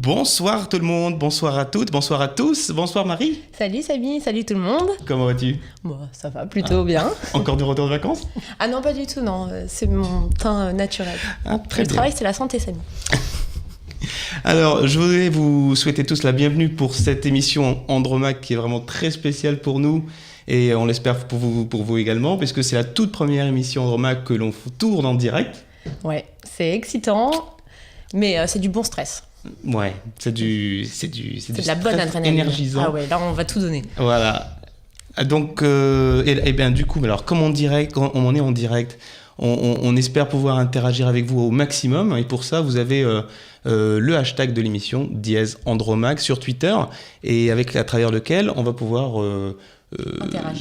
Bonsoir tout le monde, bonsoir à toutes, bonsoir à tous, bonsoir Marie. Salut Samy, salut tout le monde. Comment vas-tu ? Bon, ça va plutôt bien. Encore du retour de vacances ? Ah non, pas du tout, non, c'est mon teint naturel. Très Le bien. travail, c'est la santé, Samy. Alors, je voudrais vous souhaiter tous la bienvenue pour cette émission Andromaque qui est vraiment très spéciale pour nous et on l'espère pour vous également, puisque c'est la toute première émission Andromaque que l'on tourne en direct. Ouais, c'est excitant, mais c'est du bon stress. Ouais, c'est du de la bonne adrénaline. Énergisant. Ah ouais, là on va tout donner. Voilà. Donc, et bien du coup, alors comme on est en direct, on espère pouvoir interagir avec vous au maximum. Et pour ça, vous avez le hashtag de l'émission #Andromaque sur Twitter, et à travers lequel on va pouvoir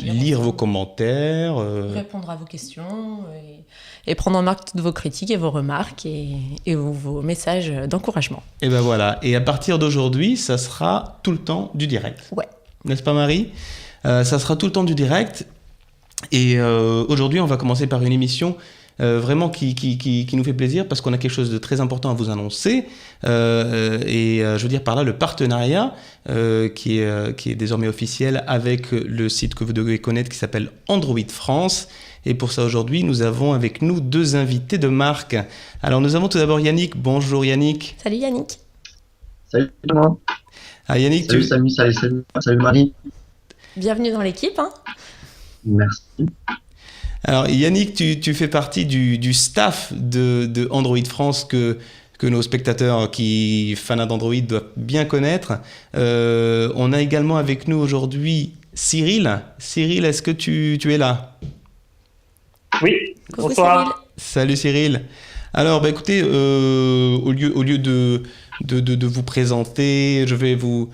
lire vos commentaires, répondre à vos questions et prendre en marque toutes vos critiques et vos remarques et vos messages d'encouragement. Et ben voilà. Et à partir d'aujourd'hui, ça sera tout le temps du direct. Ouais. N'est-ce pas Marie ? Ça sera tout le temps du direct. Et aujourd'hui, on va commencer par une émission vraiment qui nous fait plaisir parce qu'on a quelque chose de très important à vous annoncer. Je veux dire par là le partenariat qui est désormais officiel avec le site que vous devez connaître qui s'appelle Android France. Et pour ça, aujourd'hui, nous avons avec nous deux invités de marque. Alors, nous avons tout d'abord Yannick. Bonjour Yannick. Salut Yannick. Salut tout le monde. Ah, Yannick, salut Samy, salut Marie. Bienvenue dans l'équipe. Hein. Merci. Alors Yannick, tu fais partie du staff de Android France que nos spectateurs fans d'Android doivent bien connaître. On a également avec nous aujourd'hui Cyril. Cyril, est-ce que tu es là ? Oui, Coucou bonsoir. Cyril. Salut Cyril. Alors écoutez, au lieu de vous présenter, je vais vous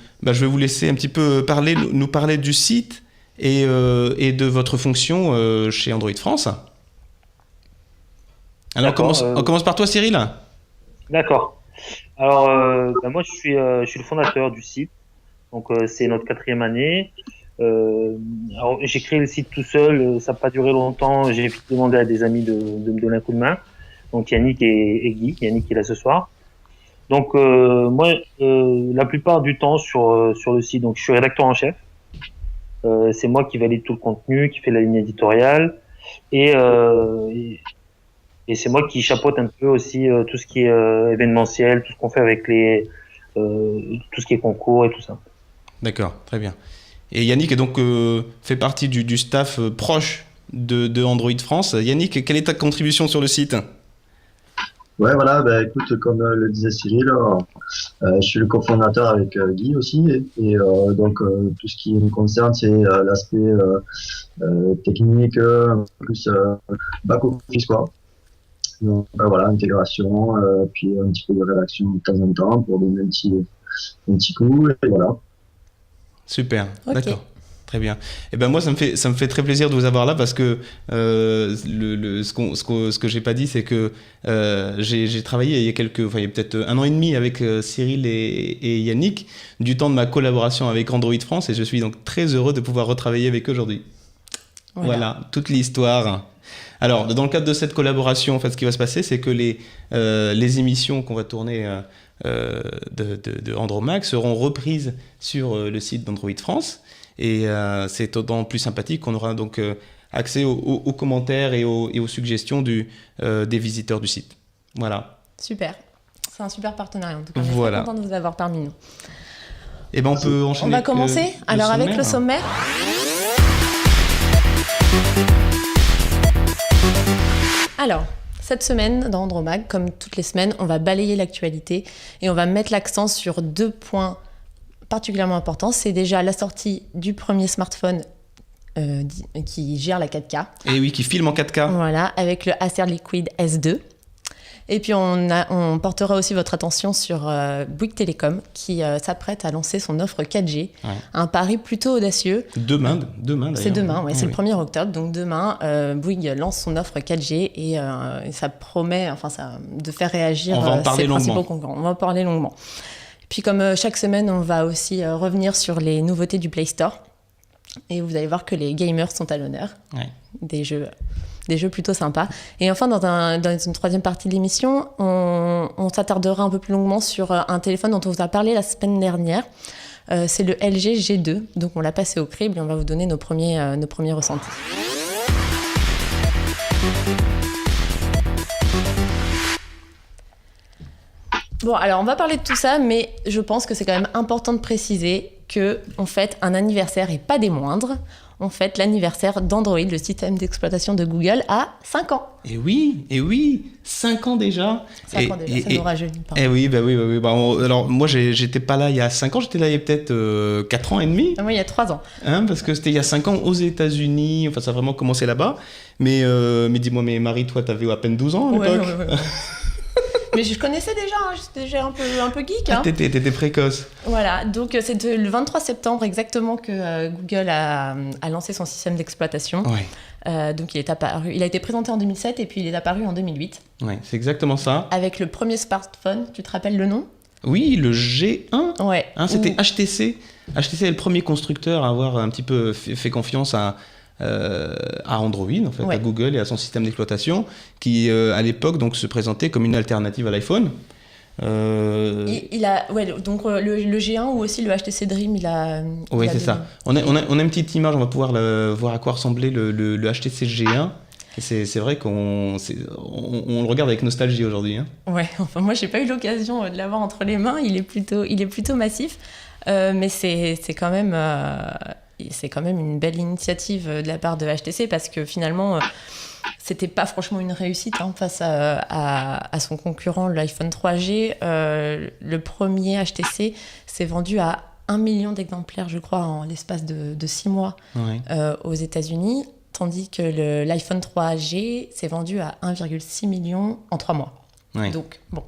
laisser un petit peu nous parler du site et de votre fonction chez Android France. Alors on commence par toi Cyril. D'accord. Alors moi je suis le fondateur du site, donc c'est notre 4e année. Alors, j'ai créé le site tout seul, ça n'a pas duré longtemps, j'ai vite demandé à des amis de me donner un coup de main, donc Yannick et Guy. Yannick est là ce soir. Donc moi la plupart du temps sur le site, donc je suis rédacteur en chef. C'est moi qui valide tout le contenu, qui fait la ligne éditoriale et c'est moi qui chapeaute un peu aussi tout ce qui est événementiel, tout ce qu'on fait avec tout ce qui est concours et tout ça. D'accord, très bien. Et Yannick est donc fait partie du staff proche de Android France. Yannick, quelle est ta contribution sur le site ? Ouais, voilà, écoute, comme le disait Cyril, je suis le cofondateur avec Guy aussi, et donc tout ce qui nous concerne, c'est l'aspect technique, plus back-office, quoi. Donc voilà, intégration, puis un petit peu de rédaction de temps en temps pour donner un petit coup, et voilà. Super, okay. D'accord, très bien. Et ben moi ça me fait très plaisir de vous avoir là parce que ce que j'ai pas dit c'est que j'ai travaillé il y a peut-être 1 an et demi avec Cyril et Yannick du temps de ma collaboration avec Android France et je suis donc très heureux de pouvoir retravailler avec eux aujourd'hui. Voilà toute l'histoire. Alors dans le cadre de cette collaboration, en fait, ce qui va se passer c'est que les émissions qu'on va tourner de Andromaque seront reprises sur le site d'Android France et c'est d'autant plus sympathique qu'on aura donc accès aux commentaires et aux suggestions des visiteurs du site. Voilà. Super, c'est un super partenariat en tout cas. Voilà. Je suis contente de vous avoir parmi nous. Et ben on peut enchaîner. On va commencer alors avec le sommaire. Alors, cette semaine, dans Andromaque, comme toutes les semaines, on va balayer l'actualité et on va mettre l'accent sur 2 points particulièrement importants. C'est déjà la sortie du premier smartphone qui gère la 4K. Et oui, qui filme en 4K. Voilà, avec le Acer Liquid S2. Et puis on portera aussi votre attention sur Bouygues Télécom qui s'apprête à lancer son offre 4G. Ouais. Un pari plutôt audacieux. Demain d'ailleurs. C'est demain, ouais, c'est le 1er octobre. Donc demain, Bouygues lance son offre 4G et ça promet de faire réagir ses principaux concurrents. On va en parler longuement. Puis comme chaque semaine, on va aussi revenir sur les nouveautés du Play Store. Et vous allez voir que les gamers sont à l'honneur. Ouais. Des jeux plutôt sympas. Et enfin, dans une troisième partie de l'émission, on s'attardera un peu plus longuement sur un téléphone dont on vous a parlé la semaine dernière. C'est le LG G2. Donc on l'a passé au crible et on va vous donner nos premiers ressentis. Bon, alors on va parler de tout ça, mais je pense que c'est quand même important de préciser qu'on fête un anniversaire et pas des moindres. On fête l'anniversaire d'Android, le système d'exploitation de Google, à 5 ans. Et oui, 5 ans déjà. 5 ans déjà, ça nous rajeunit pas. Et oui. Alors moi, j'étais pas là il y a 5 ans, j'étais là il y a peut-être 4 ans et demi. Moi, il y a 3 ans. Parce que c'était il y a 5 ans aux États-Unis, ça a vraiment commencé là-bas. Mais dis-moi, mais Marie, toi, t'avais à peine 12 ans à l'époque. Ouais. Mais je connaissais déjà, j'étais déjà un peu geek. Ah, t'étais précoce. Voilà, donc c'est le 23 septembre exactement que Google a lancé son système d'exploitation. Ouais. Donc il a été présenté en 2007 et puis il est apparu en 2008. Ouais, c'est exactement ça. Avec le premier smartphone, tu te rappelles le nom ? Oui, le G1. Ouais. C'était HTC. HTC est le premier constructeur à avoir un petit peu fait confiance à Android, en fait, ouais. À Google et à son système d'exploitation, qui à l'époque donc se présentait comme une alternative à l'iPhone. Donc le G1 ou aussi le HTC Dream, Oui, c'est ça. On a une petite image, on va pouvoir voir à quoi ressemblait le HTC G1. Et c'est vrai qu'on le regarde avec nostalgie aujourd'hui. Hein. Ouais, enfin moi j'ai pas eu l'occasion de l'avoir entre les mains. Il est plutôt massif, mais c'est quand même une belle initiative de la part de HTC parce que finalement, c'était pas franchement une réussite face à son concurrent, l'iPhone 3G. Le premier HTC s'est vendu à 1 million d'exemplaires, je crois, en l'espace de 6 mois aux États-Unis, tandis que l'iPhone 3G s'est vendu à 1,6 million en 3 mois. Ouais. Donc, bon.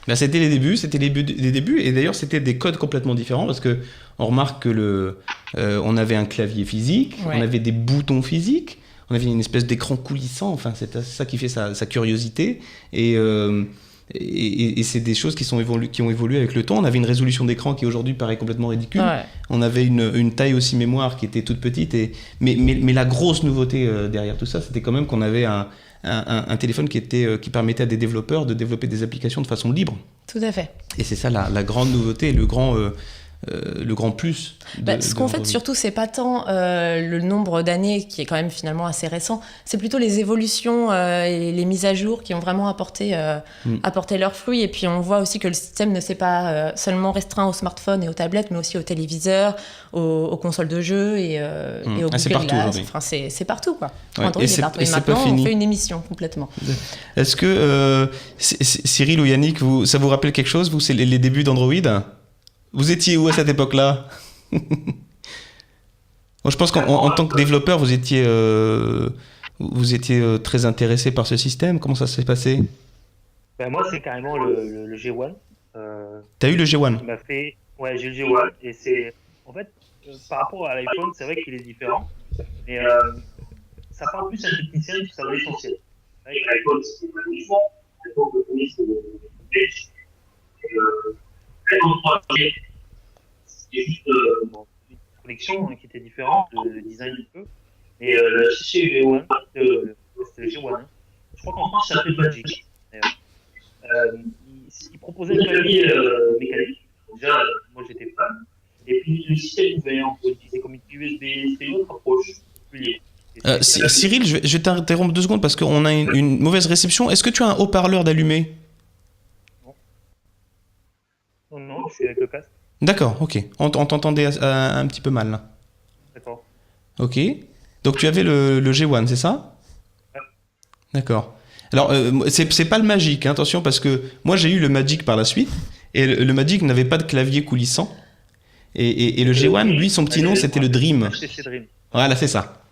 Là, c'était les débuts, et d'ailleurs c'était des codes complètement différents parce que on remarque que on avait un clavier physique, on avait des boutons physiques, on avait une espèce d'écran coulissant. C'est ça qui fait sa curiosité, et c'est des choses qui ont évolué avec le temps. On avait une résolution d'écran qui aujourd'hui paraît complètement ridicule. Ouais. On avait une taille aussi mémoire qui était toute petite, mais la grosse nouveauté derrière tout ça, c'était quand même qu'on avait un téléphone qui permettait à des développeurs de développer des applications de façon libre. Tout à fait. Et c'est ça la grande nouveauté, le grand plus. Ce qu'on fait surtout, c'est pas tant le nombre d'années qui est quand même finalement assez récent, c'est plutôt les évolutions et les mises à jour qui ont vraiment apporté leurs fruits. Et puis on voit aussi que le système ne s'est pas seulement restreint aux smartphones et aux tablettes, mais aussi aux téléviseurs, aux consoles de jeux et aux Google c'est partout Glass. aujourd'hui. Enfin, c'est partout, quoi. Ouais, Android est partout. Et maintenant, on fait une émission complètement. Est-ce que Cyril ou Yannick, ça vous rappelle quelque chose, vous, c'est les débuts d'Android ? Vous étiez où à cette époque-là ? Moi, je pense qu'en tant que développeur, vous étiez très intéressé par ce système. Comment ça s'est passé ? Moi, c'est carrément le G1. T'as eu le G1 ? Ouais, j'ai le G1. Et c'est... En fait, par rapport à l'iPhone, c'est vrai qu'il est différent. Mais ça parle plus à une technicien que ça va l'essentiel. Avec l'iPhone, c'est pas uniforme. L'iPhone, le premier, c'est le Edge. C'était juste une connexion qui était différente, le design un peu. Et le G1, c'était le G1. Je crois qu'en France, c'est appelé Magic. Il proposait un clavier mécanique. Déjà, moi j'étais fan. Et puis le système ouvert, on peut utiliser comme USB, c'était une autre approche plus libre. Cyril, je vais t'interrompre 2 secondes parce qu'on a une mauvaise réception. Est-ce que tu as un haut-parleur d'allumé ? Non, je suis avec le casque. D'accord, ok. On t'entendait un petit peu mal là. D'accord. Ok. Donc tu avais le G1, c'est ça ? Ouais. D'accord. Alors, c'est pas le Magic, hein, attention, parce que moi j'ai eu le Magic par la suite, et le Magic n'avait pas de clavier coulissant. Et le G1, lui, son petit nom, c'était le Dream. HTC Dream. Voilà, c'est ça.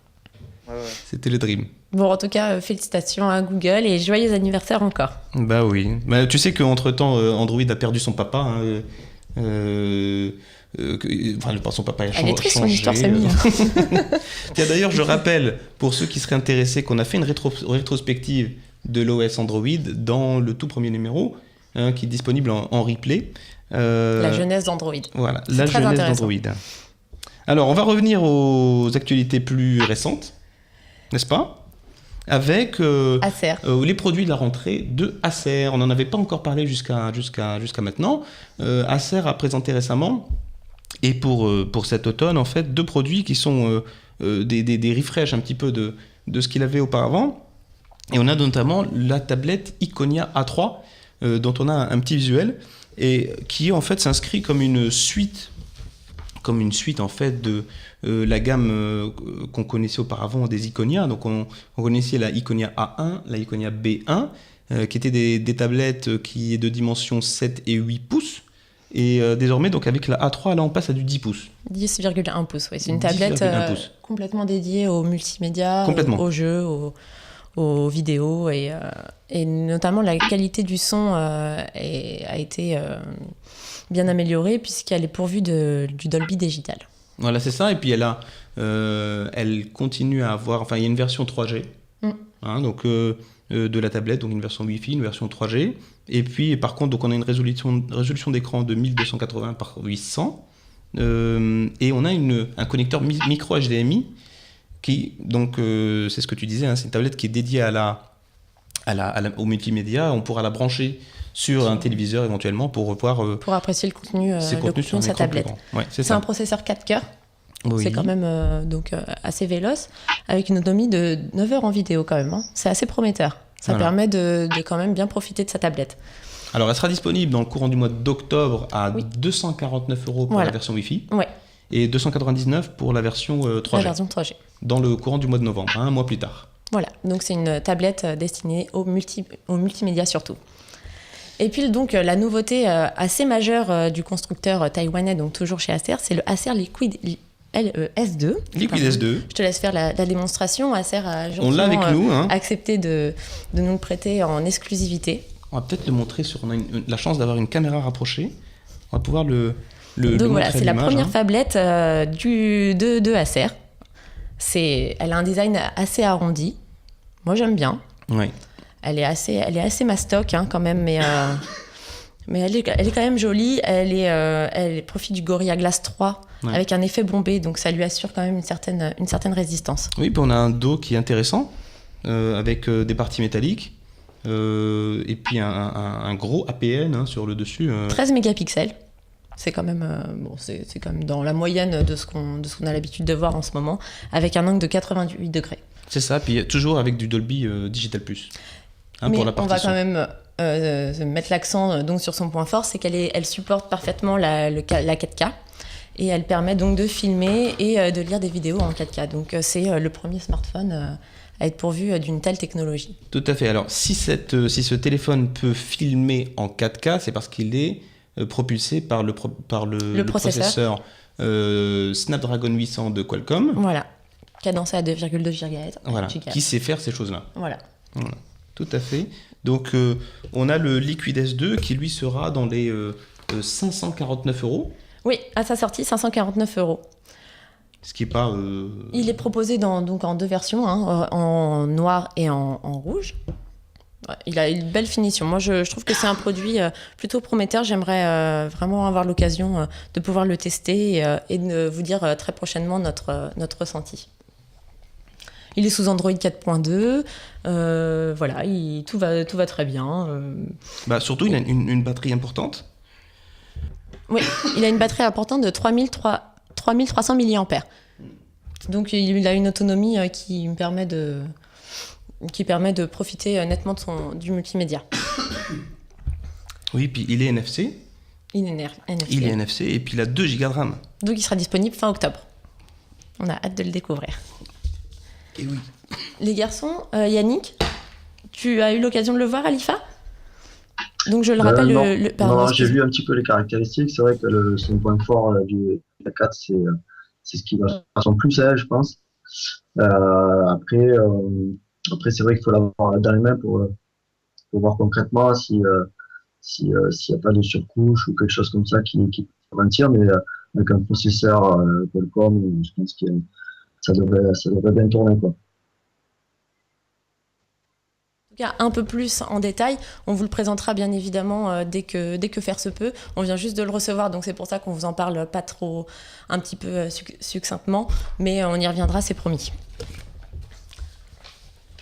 Ouais. C'était le Dream. Bon, en tout cas, félicitations à Google et joyeux anniversaire encore. Bah oui. Bah, tu sais qu'entre-temps, Android a perdu son papa. Hein, enfin, pas son papa, Elle est triste, son changé. histoire, Samy. Tiens, d'ailleurs, je rappelle, pour ceux qui seraient intéressés, qu'on a fait une rétrospective de l'OS Android dans le tout premier numéro, hein, qui est disponible en replay. La jeunesse d'Android. Voilà, C'est la très jeunesse intéressant. d'Android. Alors, on va revenir aux actualités plus récentes, n'est-ce pas? Avec Acer. les produits de la rentrée de Acer. On n'en avait pas encore parlé jusqu'à maintenant. Acer a présenté récemment, et pour cet automne, en fait, 2 produits qui sont des refresh un petit peu de ce qu'il avait auparavant. Et on a notamment la tablette Iconia A3, dont on a un petit visuel, et qui en fait s'inscrit comme une suite en fait de la gamme qu'on connaissait auparavant des Iconia. Donc on connaissait la Iconia A1, la Iconia B1, qui étaient des tablettes qui est de dimension 7 et 8 pouces. Et désormais, donc avec la A3, là on passe à du 10 pouces. 10,1 pouces, oui. C'est une tablette 10,1 pouces. complètement dédiée aux multimédia, Complètement. aux jeux, aux vidéos, et notamment la qualité du son a été bien améliorée puisqu'elle est pourvue du Dolby Digital. Voilà, c'est ça. Et puis elle continue à avoir... Enfin, il y a une version 3G, hein, donc, de la tablette, donc une version Wi-Fi, une version 3G. Et puis, par contre, donc on a une résolution d'écran de 1280 par 800. Et on a un connecteur micro HDMI qui, donc, c'est ce que tu disais, hein, c'est une tablette qui est dédiée au multimédia. On pourra la brancher sur un téléviseur éventuellement pour voir pour apprécier le contenu sur de un sa écran tablette. plus grand. Ouais, c'est C'est ça. un processeur 4 cœurs. Oui. C'est quand même assez véloce, avec une autonomie de 9 heures en vidéo quand même. Hein. C'est assez prometteur. Ça Voilà. permet de quand même bien profiter de sa tablette. Alors, elle sera disponible dans le courant du mois d'octobre à Oui. 249 € pour Voilà. la version Wi-Fi Ouais, et 299 pour la version 3G la version 3G. dans le courant du mois de novembre, hein, un mois plus tard. Voilà, donc c'est une tablette destinée au multimédia surtout. Et puis donc la nouveauté assez majeure du constructeur taïwanais, donc toujours chez Acer, c'est le Acer Liquid S2. Liquid S2, Je te laisse faire la démonstration. Acer a on l'a avec gentiment nous. Hein. accepté de nous le prêter en exclusivité. On va peut-être le montrer on a la chance d'avoir une caméra rapprochée. On va pouvoir le Donc voilà, montrer à c'est la l'image, première hein. tablette de Acer. Elle a un design assez arrondi. Moi j'aime bien. Ouais. Elle est assez mastoc hein, quand même, mais elle est quand même jolie. Elle profite du Gorilla Glass 3 Ouais. avec un effet bombé, donc ça lui assure quand même une certaine résistance. Oui, puis on a un dos qui est intéressant, avec des parties métalliques, et puis un gros APN hein, sur le dessus. 13 mégapixels. C'est quand même c'est quand même dans la moyenne de ce qu'on a l'habitude de voir en ce moment, avec un angle de 88 degrés. C'est ça, puis toujours avec du Dolby Digital Plus. Hein, Mais pour la on partie va son. quand même mettre l'accent donc sur son point fort, c'est elle supporte parfaitement la 4K. Et elle permet donc de filmer et de lire des vidéos en 4K. Donc c'est le premier smartphone à être pourvu d'une telle technologie. Tout à fait. Alors, si ce téléphone peut filmer en 4K, c'est parce qu'il est propulsé par le processeur Snapdragon 800 de Qualcomm, Voilà. Cadencé à 2,2 GHz. voilà, qui sait faire ces choses-là. Voilà. Voilà. Tout à fait. Donc, on a le Liquid S2 qui, lui, sera dans les 549 €. Oui, à sa sortie, 549 €. Ce qui n'est pas... Il est proposé donc en 2 versions, hein, en noir et en rouge. Ouais, il a une belle finition. Moi, je trouve que c'est un produit plutôt prometteur. J'aimerais vraiment avoir l'occasion de pouvoir le tester et de vous dire très prochainement notre ressenti. Il est sous Android 4.2. Voilà, tout va très bien. surtout, il a une batterie importante. Oui, il a une batterie importante de 3300 mAh. Donc il a une autonomie qui permet de profiter nettement du multimédia. Oui, puis il est NFC. Il est NFC. Il est NFC et puis il a 2 Go de RAM. Donc il sera disponible fin octobre. On a hâte de le découvrir. Et oui. Les garçons, Yannick, tu as eu l'occasion de le voir à l'IFA ? Donc je le rappelle, non, pardon, non, j'ai vu un petit peu les caractéristiques. C'est vrai que son point fort du A4, c'est ce qui va faire son plus, je pense. Après, Après, c'est vrai qu'il faut l'avoir dans les mains pour voir concrètement s'il n'y a pas de surcouche ou quelque chose comme ça qui peut mentir, mais avec un processeur Qualcomm, je pense que ça devrait bien tourner, quoi. En tout cas, un peu plus en détail. On vous le présentera bien évidemment dès que faire se peut. On vient juste de le recevoir, donc c'est pour ça qu'on vous en parle pas trop, un petit peu succinctement, mais on y reviendra, c'est promis.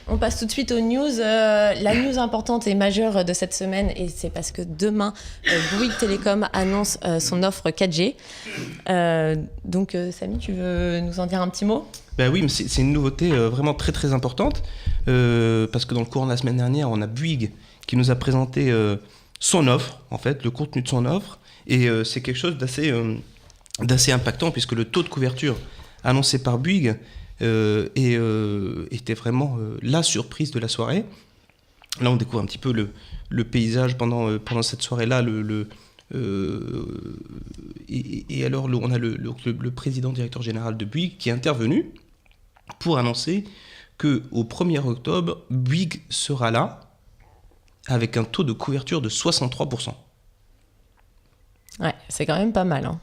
On passe tout de suite aux news. La news importante et majeure de cette semaine, et c'est parce que demain, Bouygues Telecom annonce son offre 4G. Donc, Samy, tu veux nous en dire un petit mot ? Ben oui, mais c'est une nouveauté vraiment très très importante, parce que dans le courant de la semaine dernière, on a Bouygues qui nous a présenté son offre, en fait, le contenu de son offre, et c'est quelque chose d'assez impactant, puisque le taux de couverture annoncé par Bouygues était vraiment la surprise de la soirée. Là, on découvre un petit peu le paysage pendant cette soirée-là. Et alors, on a le président directeur général de Bouygues qui est intervenu pour annoncer qu'au 1er octobre, Bouygues sera là avec un taux de couverture de 63%. Ouais, c'est quand même pas mal. Hein.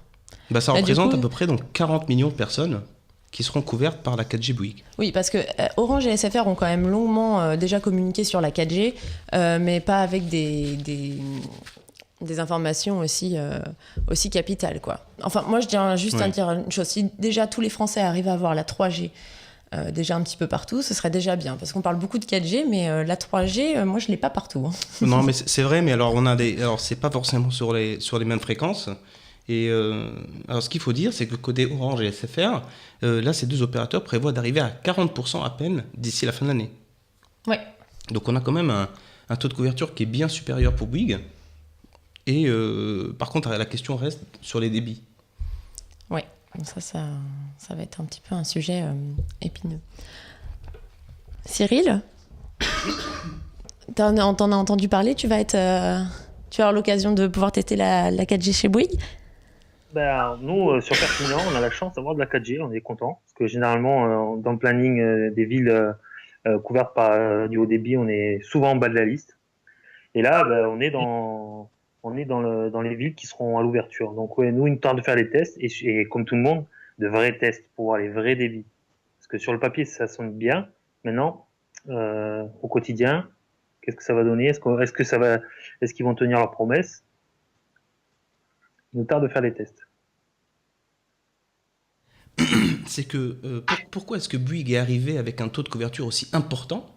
Bah, ça représente à peu près donc 40 millions de personnes qui seront couvertes par la 4G Bouygues. Oui, parce que Orange et SFR ont quand même longuement déjà communiqué sur la 4G, mais pas avec des informations aussi capitales, quoi. Enfin, moi, je tiens juste à dire une chose. Si déjà tous les Français arrivent à avoir la 3G déjà un petit peu partout, ce serait déjà bien. Parce qu'on parle beaucoup de 4G, mais la 3G, moi, je ne l'ai pas partout. Hein. Non, mais c'est vrai, mais alors, alors c'est pas forcément sur les mêmes fréquences. Et alors, ce qu'il faut dire, c'est que côté Orange et SFR, là, ces deux opérateurs prévoient d'arriver à 40% à peine d'ici la fin de l'année. Ouais. Donc, on a quand même un taux de couverture qui est bien supérieur pour Bouygues. Et par contre, la question reste sur les débits. Ouais, ça va être un petit peu un sujet épineux. Cyril, t'en as entendu parler, tu vas avoir l'occasion de pouvoir tester la 4G chez Bouygues ? Ben, nous, sur Perpignan, on a la chance d'avoir de la 4G, on est content. Parce que généralement, dans le planning des villes couvertes par du haut débit, on est souvent en bas de la liste. Et là, on est dans les villes qui seront à l'ouverture. Donc, ouais, nous, il nous tarde de faire les tests. Et comme tout le monde, de vrais tests pour voir les vrais débits. Parce que sur le papier, ça sonne bien. Maintenant, au quotidien, qu'est-ce que ça va donner ? Est-ce qu'ils vont tenir leurs promesses ? Il nous tarde de faire les tests. C'est que pourquoi est-ce que Bouygues est arrivé avec un taux de couverture aussi important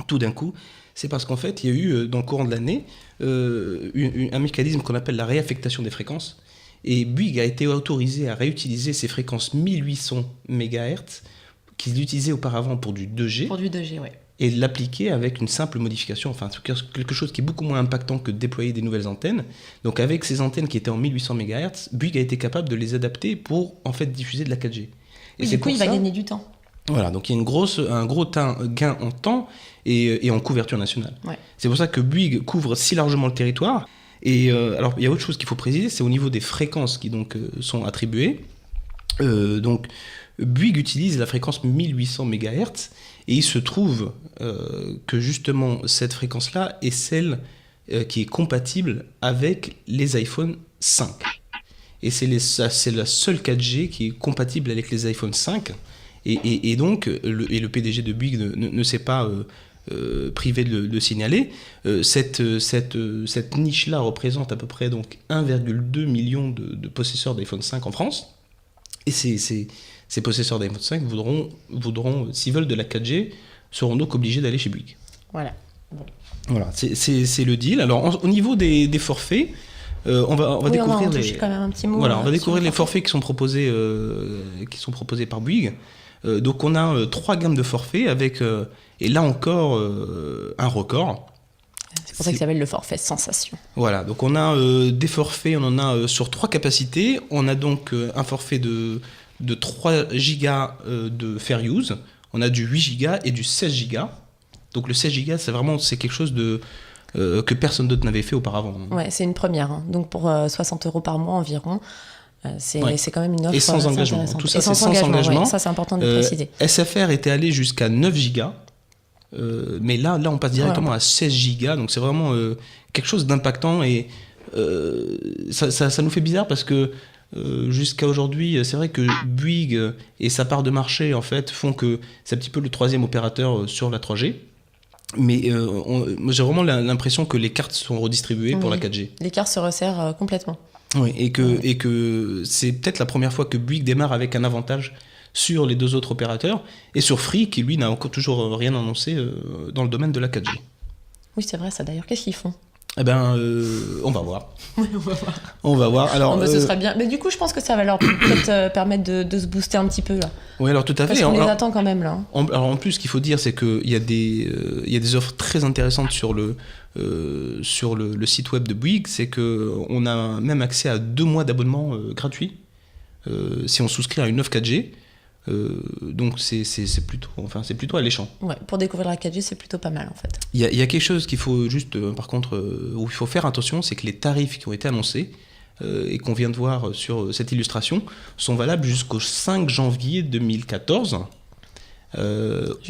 tout d'un coup ? C'est parce qu'en fait, il y a eu dans le courant de l'année un mécanisme qu'on appelle la réaffectation des fréquences. Et Bouygues a été autorisé à réutiliser ces fréquences 1800 MHz qu'ils utilisaient auparavant pour du 2G. Pour du 2G, ouais. Et l'appliquer avec une simple modification, enfin quelque chose qui est beaucoup moins impactant que de déployer des nouvelles antennes. Donc avec ces antennes qui étaient en 1800 MHz, Bouygues a été capable de les adapter pour en fait diffuser de la 4G. Et du coup, il va gagner du temps. Voilà, donc il y a un gros gain en temps et en couverture nationale. Ouais. C'est pour ça que Bouygues couvre si largement le territoire. Et alors il y a autre chose qu'il faut préciser, c'est au niveau des fréquences qui donc sont attribuées. Donc Bouygues utilise la fréquence 1800 MHz. Et il se trouve que justement cette fréquence-là est celle qui est compatible avec les iPhone 5. Et c'est la seule 4G qui est compatible avec les iPhone 5. Et donc, le PDG de Bouygues ne s'est pas privé de le signaler. Cette niche-là représente à peu près donc 1,2 million de possesseurs d'iPhone 5 en France. Et ces possesseurs d'iPhone 5 voudront, s'ils veulent de la 4G, seront donc obligés d'aller chez Bouygues. Voilà. Bon. Voilà, c'est le deal. Alors, au niveau des forfaits, on va découvrir quand même un petit mot, on va découvrir les forfaits qui sont proposés par Bouygues. Donc, on a 3 gammes de forfaits avec, et là encore, un record. C'est pour ça qu'il s'appelle le forfait sensation. Voilà, donc on a des forfaits, on en a sur 3 capacités. On a donc un forfait de 3 gigas de fair use, on a du 8 gigas et du 16 gigas. Donc le 16 gigas, c'est quelque chose que personne d'autre n'avait fait auparavant. Ouais, c'est une première. Hein. Donc pour 60 € par mois environ, c'est quand même une offre. Et sans engagement. Tout ça, c'est sans engagement. Ouais, ça, c'est important de le préciser. SFR était allé jusqu'à 9 gigas. Mais là, on passe directement à 16 gigas, donc c'est vraiment quelque chose d'impactant et ça nous fait bizarre parce que jusqu'à aujourd'hui, c'est vrai que Bouygues et sa part de marché en fait font que c'est un petit peu le troisième opérateur sur la 3G. Mais moi, j'ai vraiment l'impression que les cartes sont redistribuées pour la 4G. Les cartes se resserrent complètement. Oui, et que c'est peut-être la première fois que Bouygues démarre avec un avantage sur les deux autres opérateurs, et sur Free, qui lui n'a encore toujours rien annoncé dans le domaine de la 4G. Oui, c'est vrai ça. D'ailleurs, qu'est-ce qu'ils font ? Eh ben, on va voir. Oui, on va voir. On va voir. Alors, ce serait bien. Mais du coup, je pense que ça va leur peut-être permettre de se booster un petit peu là. Oui, alors tout à fait. Parce qu'on les attend quand même là. Alors en plus, ce qu'il faut dire, c'est qu'il y a des offres très intéressantes sur le site web de Bouygues. C'est qu'on a même accès à 2 mois d'abonnement gratuit si on souscrit à une offre 4G. Donc c'est plutôt alléchant. Ouais, pour découvrir la 4G, c'est plutôt pas mal en fait. Il y a quelque chose qu'il faut juste, par contre, où il faut faire attention, c'est que les tarifs qui ont été annoncés et qu'on vient de voir sur cette illustration sont valables jusqu'au 5 janvier 2014. Je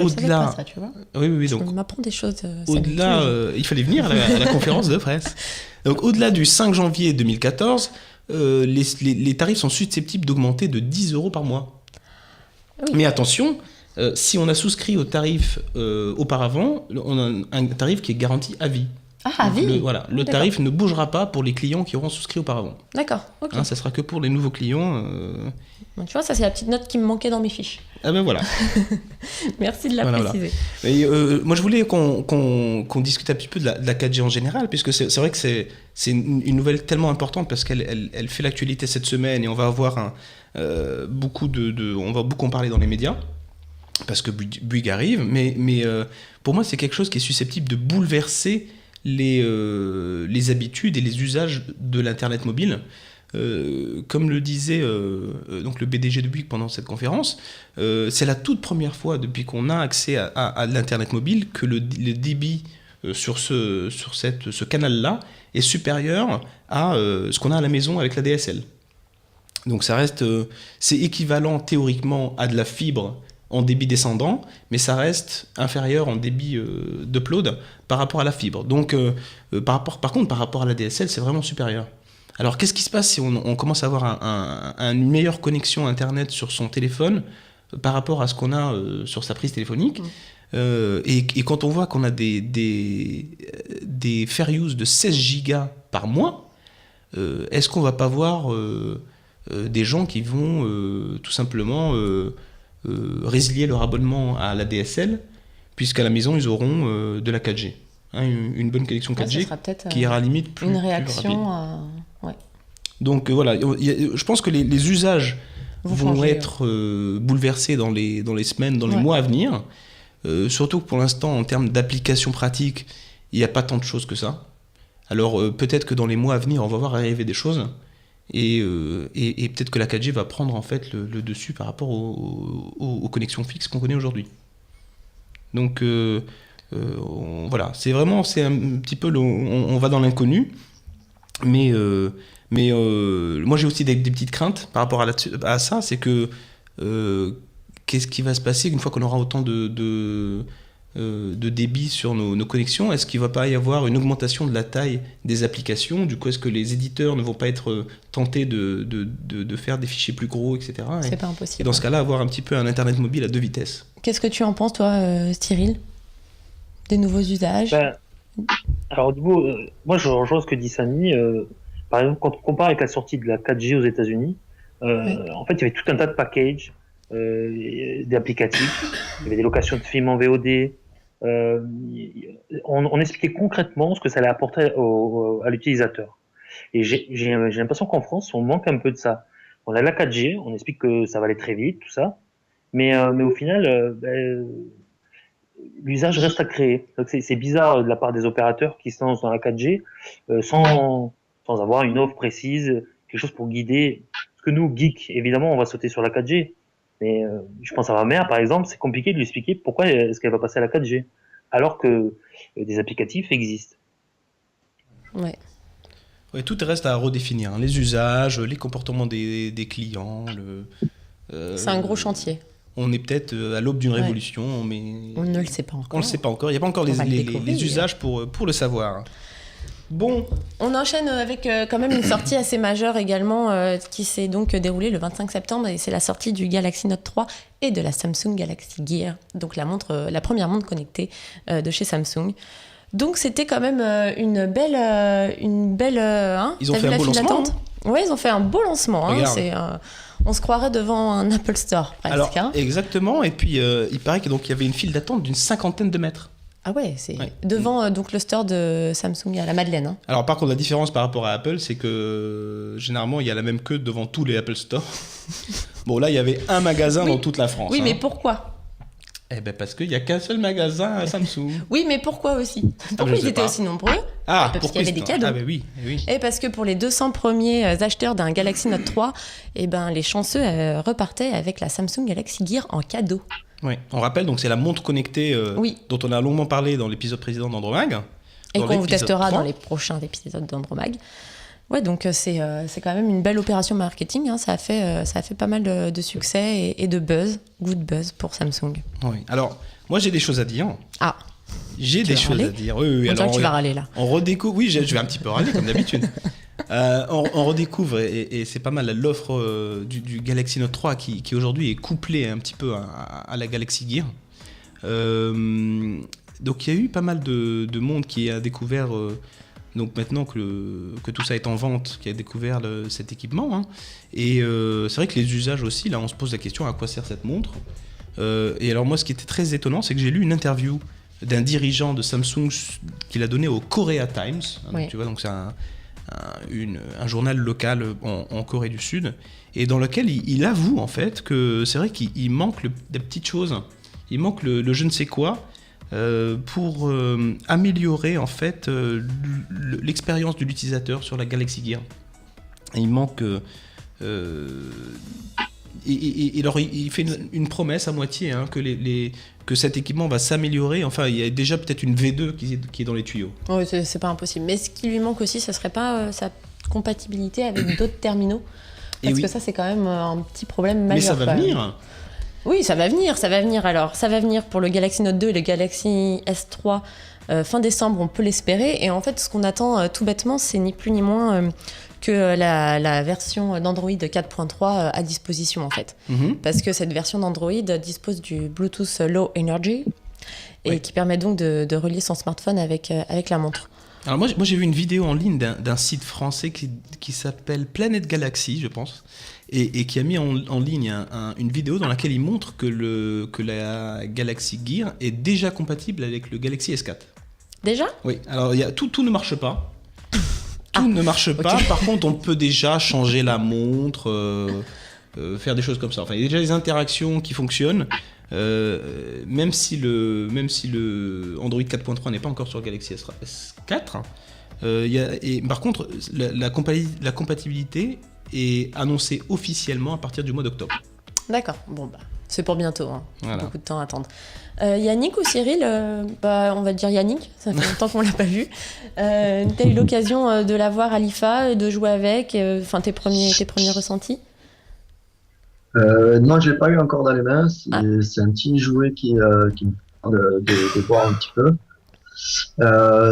ne savais pas ça, tu vois. Oui, je donc m'apprends des choses. au-delà, il fallait venir à la conférence de presse. Donc au-delà du 5 janvier 2014, les tarifs sont susceptibles d'augmenter de 10 € par mois. Oui. Mais attention, si on a souscrit au tarif auparavant, on a un tarif qui est garanti à vie. Ah, à vie. Le tarif ne bougera pas pour les clients qui auront souscrit auparavant. D'accord, ok. Ça sera que pour les nouveaux clients. Tu vois, ça c'est la petite note qui me manquait dans mes fiches. Ah ben voilà. Merci de la préciser. Et, moi je voulais qu'on discute un petit peu de la 4G en général, puisque c'est vrai que c'est une nouvelle tellement importante parce qu'elle fait l'actualité cette semaine et on va avoir on va beaucoup en parler dans les médias parce que Bouygues arrive, mais pour moi c'est quelque chose qui est susceptible de bouleverser les habitudes et les usages de l'internet mobile. Comme le disait donc le PDG de Bouygues pendant cette conférence, c'est la toute première fois depuis qu'on a accès à l'internet mobile que le débit sur ce canal-là est supérieur à ce qu'on a à la maison avec la DSL. Donc ça reste, c'est équivalent théoriquement à de la fibre en débit descendant, mais ça reste inférieur en débit d'upload par rapport à la fibre. Donc par contre, par rapport à la DSL, c'est vraiment supérieur. Alors qu'est-ce qui se passe si on commence à avoir une meilleure connexion Internet sur son téléphone par rapport à ce qu'on a sur sa prise téléphonique et quand on voit qu'on a des fair use de 16 gigas par mois, est-ce qu'on va pas voir des gens qui vont tout simplement résilier leur abonnement à la DSL, puisqu'à la maison ils auront de la 4G, une bonne connexion 4G qui ira limite plus réaction rapide. Ouais. Donc voilà, je pense que les usages vont être bouleversés dans les semaines, dans les mois à venir, surtout que pour l'instant en termes d'applications pratiques il n'y a pas tant de choses que ça. Alors peut-être que dans les mois à venir on va voir arriver des choses. Et peut-être que la 4G va prendre en fait le dessus par rapport aux connexions fixes qu'on connaît aujourd'hui. Donc voilà, c'est un petit peu on va dans l'inconnu, mais moi j'ai aussi des petites craintes par rapport à ça, c'est que qu'est-ce qui va se passer une fois qu'on aura autant de débit sur nos connexions? Est-ce qu'il ne va pas y avoir une augmentation de la taille des applications? Du coup, est-ce que les éditeurs ne vont pas être tentés de faire des fichiers plus gros, etc. C'est pas impossible. Et dans ce cas-là, avoir un petit peu un Internet mobile à 2 vitesses. Qu'est-ce que tu en penses, toi, Cyril? Des nouveaux usages? Alors, du coup, moi, je rejoins ce que dit Samy. Par exemple, quand on compare avec la sortie de la 4G aux États-Unis, en fait, il y avait tout un tas de packages d'applicatifs. Il y avait des locations de films en VOD. On expliquait concrètement ce que ça allait apporter à l'utilisateur. Et j'ai l'impression qu'en France, on manque un peu de ça. On a la 4G, on explique que ça va aller très vite, tout ça. Mais au final, l'usage reste à créer. Donc c'est bizarre de la part des opérateurs qui se lancent dans la 4G sans avoir une offre précise, quelque chose pour guider. Parce que nous, geeks, évidemment, on va sauter sur la 4G. Mais je pense à ma mère, par exemple, c'est compliqué de lui expliquer pourquoi est-ce qu'elle va passer à la 4G, alors que des applicatifs existent. Ouais. Ouais, tout reste à redéfinir, hein. Les usages, les comportements des clients. C'est un gros chantier. on est peut-être à l'aube d'une révolution, mais On ne le sait pas on encore. ne le sait pas encore. Il n'y a pas encore On va le les découvrir. usages pour le savoir. Bon, On enchaîne avec quand même une sortie assez majeure également qui s'est donc déroulée le 25 septembre et c'est la sortie du Galaxy Note 3 et de la Samsung Galaxy Gear, donc la première montre connectée de chez Samsung. Donc c'était quand même une belle Ils ont t'as fait vu un la beau file lancement, d'attente Ouais, ils ont fait un beau lancement. Regarde. On se croirait devant un Apple Store presque. alors hein. exactement. Et puis il paraît qu'il y avait une file d'attente d'une 50aine de mètres. Ah ouais, c'est Ouais. devant donc le store de Samsung à la Madeleine. hein. Alors par contre, la différence par rapport à Apple, c'est que généralement il y a la même queue devant tous les Apple Store. Bon, là il y avait un magasin Oui. dans toute la France. Oui, hein. mais pourquoi Eh ben parce qu'il y a qu'un seul magasin à Samsung. Oui, mais pourquoi aussi Pourquoi je ils sais étaient pas. aussi nombreux Ah, parce qu'il y avait des pourquoi cadeaux. Ah ben oui, oui. Et parce que pour les 200 premiers acheteurs d'un Galaxy Note 3, eh ben, les chanceux repartaient avec la Samsung Galaxy Gear en cadeau. Oui. On rappelle donc c'est la montre connectée Oui. dont on a longuement parlé dans l'épisode précédent d'Andromag. Et Dans qu'on vous l'épisode testera 3. dans les prochains épisodes d'Andromag. Ouais, donc c'est quand même une belle opération marketing. hein. Ça a fait pas mal de succès et de buzz, good buzz pour Samsung. Oui. Alors, moi j'ai des choses à dire. Ah, J'ai Tu des vas choses râler à dire. Oui, oui. on dirait Alors, que tu vas râler là. on redécouvre. Oui, je vais un petit peu râler comme d'habitude. On redécouvre, et c'est pas mal, l'offre du Galaxy Note 3 qui aujourd'hui est couplée un petit peu à la Galaxy Gear. Donc il y a eu pas mal de monde qui a découvert, donc maintenant que tout ça est en vente, qui a découvert cet équipement. hein. Et c'est vrai que les usages aussi, là on se pose la question à quoi sert cette montre. Et alors moi ce qui était très étonnant, c'est que j'ai lu une interview d'un dirigeant de Samsung qu'il a donné au Korea Times. hein, Oui. donc, tu vois, donc c'est un journal local en Corée du Sud, et dans lequel il avoue en fait que c'est vrai qu'il manque des petites choses, il manque le je ne sais quoi pour améliorer en fait l'expérience de l'utilisateur sur la Galaxy Gear. Et il manque et alors il fait une promesse à moitié hein, que cet équipement va s'améliorer. Enfin, il y a déjà peut-être une V2 qui est dans les tuyaux. Oui, c'est pas impossible. Mais ce qui lui manque aussi, ce serait pas sa compatibilité avec d'autres terminaux. Et Parce oui. que ça, c'est quand même un petit problème majeur. Mais ça va quand même. venir. Oui, ça va venir. Alors, ça va venir pour le Galaxy Note 2 et le Galaxy S3 fin décembre, on peut l'espérer. Et en fait, ce qu'on attend tout bêtement, c'est ni plus ni moins que la version d'Android 4.3 à disposition, en fait. Mhm. Parce que cette version d'Android dispose du Bluetooth Low Energy et Oui. qui permet donc de relier son smartphone avec la montre. Alors moi j'ai vu une vidéo en ligne d'un site français qui s'appelle Planète Galaxy, je pense, et qui a mis en ligne une vidéo dans laquelle il montre que la Galaxy Gear est déjà compatible avec le Galaxy S4. Déjà ? Oui, alors tout ne marche pas. Tout ne marche pas. ok. Par contre, on peut déjà changer la montre, faire des choses comme ça. Enfin, il y a déjà des interactions qui fonctionnent. Même si le Android 4.3 n'est pas encore sur Galaxy S4, par contre, la compatibilité est annoncée officiellement à partir du mois d'octobre. D'accord. Bon, bah, c'est pour bientôt. hein. Voilà. Beaucoup de temps à attendre. Yannick ou Cyril on va dire Yannick, ça fait longtemps qu'on l'a pas vu. T'as eu l'occasion de la voir à l'IFA, de jouer avec, enfin tes premiers ressentis. Non, je l'ai pas eu encore dans les mains. C'est Ah. c'est un petit jouet qui me permet de voir un petit peu.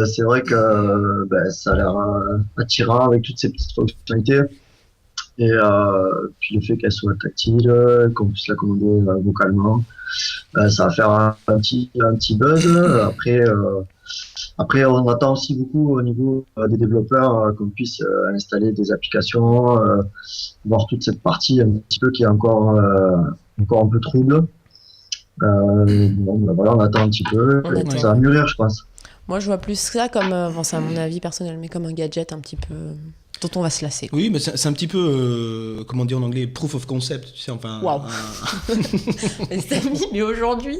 C'est vrai que ça a l'air attirant avec toutes ces petites fonctionnalités. Et puis le fait qu'elle soit tactile, qu'on puisse la commander vocalement, ça va faire un petit buzz. Après, on attend aussi beaucoup au niveau des développeurs qu'on puisse installer des applications, voir toute cette partie un petit peu qui est encore un peu trouble. Voilà, on attend un petit peu. On attend. Ça va mûrir, je pense. Moi, je vois plus ça comme, c'est à mon avis personnel, mais comme un gadget un petit peu dont on va se lasser. Oui, mais c'est un petit peu, comment dire en anglais, proof of concept, tu sais, enfin. Waouh. Mais Samy, mais aujourd'hui.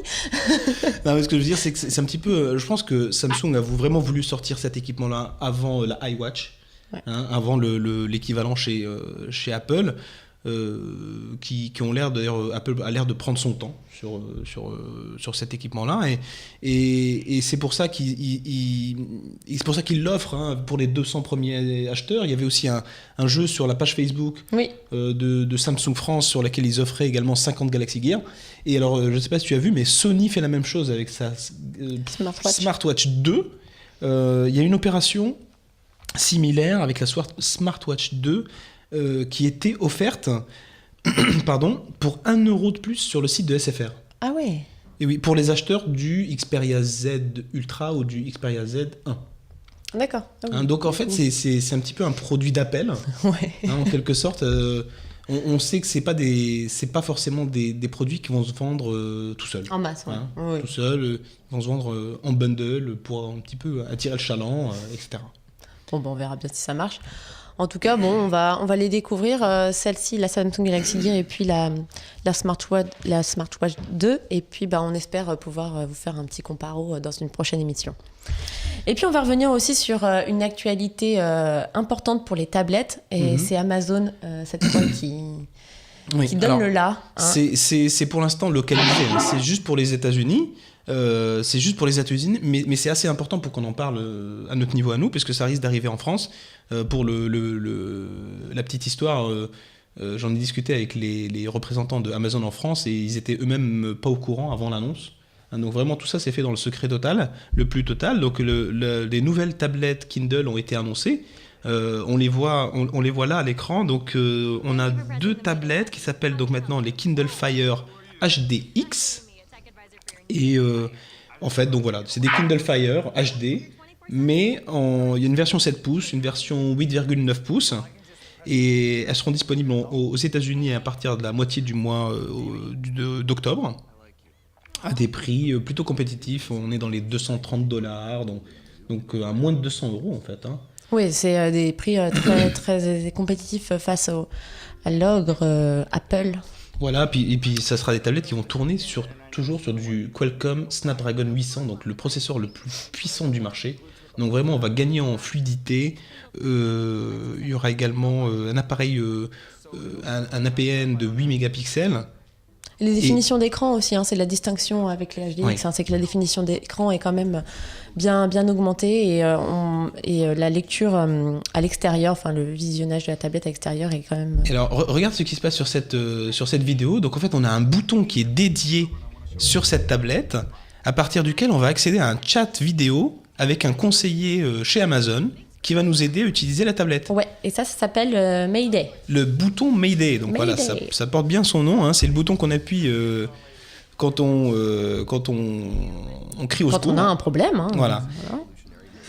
Non, mais ce que je veux dire, c'est que c'est un petit peu. Je pense que Samsung a vraiment voulu sortir cet équipement-là avant la iWatch, Ouais. hein, avant l'équivalent chez Apple. qui ont l'air d'ailleurs, Apple a l'air de prendre son temps sur cet équipement-là, et c'est pour ça c'est pour ça qu'il l'offre, hein, pour les 200 premiers acheteurs. Il y avait aussi un jeu sur la page Facebook Oui. de Samsung France, sur laquelle ils offraient également 50 Galaxy Gear. Et alors, je ne sais pas si tu as vu, mais Sony fait la même chose avec sa Smartwatch 2. Il y a une opération similaire avec la Smartwatch 2 qui était offerte pardon, pour 1 euro de plus sur le site de SFR. Ah ouais. Et oui, pour les acheteurs du Xperia Z Ultra ou du Xperia Z 1. D'accord. Ah oui. Hein, donc en fait, c'est un petit peu un produit d'appel, Ouais. hein, en quelque sorte. On sait que c'est pas forcément des produits qui vont se vendre tout seuls. En masse, ouais. Hein, Oui. tout seuls, ils vont se vendre en bundle pour un petit peu attirer le chaland, etc. Bon, on verra bien si ça marche. En tout cas, bon, on va les découvrir, celle-ci, la Samsung Galaxy Gear, et puis la Smartwatch 2. Et puis, on espère pouvoir vous faire un petit comparo dans une prochaine émission. Et puis, on va revenir aussi sur une actualité importante pour les tablettes. Et c'est Amazon, cette fois, qui donne le là. Hein. C'est pour l'instant localisé. Hein. C'est juste pour les États-Unis. Mais c'est assez important pour qu'on en parle à notre niveau à nous, parce que ça risque d'arriver en France. Pour la petite histoire, j'en ai discuté avec les représentants de Amazon en France, et ils étaient eux-mêmes pas au courant avant l'annonce. Hein, donc vraiment tout ça c'est fait dans le secret total, le plus total. Donc les nouvelles tablettes Kindle ont été annoncées. On les voit là à l'écran. Donc on a 2 tablettes qui s'appellent donc maintenant les Kindle Fire HDX. Et en fait, donc voilà, c'est des Kindle Fire HD, mais il y a une version 7 pouces, une version 8,9 pouces, et elles seront disponibles aux États-Unis à partir de la moitié du mois d'octobre, à des prix plutôt compétitifs. On est dans les $230, donc à moins de 200 € en fait. Hein. Oui, c'est des prix très, très compétitifs face à l'ogre Apple. Voilà, et puis ça sera des tablettes qui vont tourner toujours sur du Qualcomm Snapdragon 800, donc le processeur le plus puissant du marché. Donc vraiment, on va gagner en fluidité. Il y aura également un appareil, un APN de 8 mégapixels. Les définitions d'écran aussi, hein, c'est la distinction avec les HDX, Oui. hein, c'est que la définition d'écran est quand même bien augmentée, et la lecture à l'extérieur, enfin le visionnage de la tablette à l'extérieur est quand même... Et alors, regarde ce qui se passe sur cette vidéo. Donc en fait, on a un bouton qui est dédié sur cette tablette, à partir duquel on va accéder à un chat vidéo avec un conseiller chez Amazon qui va nous aider à utiliser la tablette. Ouais, et ça s'appelle Mayday. Le bouton Mayday, donc Mayday. voilà, ça porte bien son nom, hein. C'est le bouton qu'on appuie quand on crie au secours. Quand on a un problème. Hein, Voilà.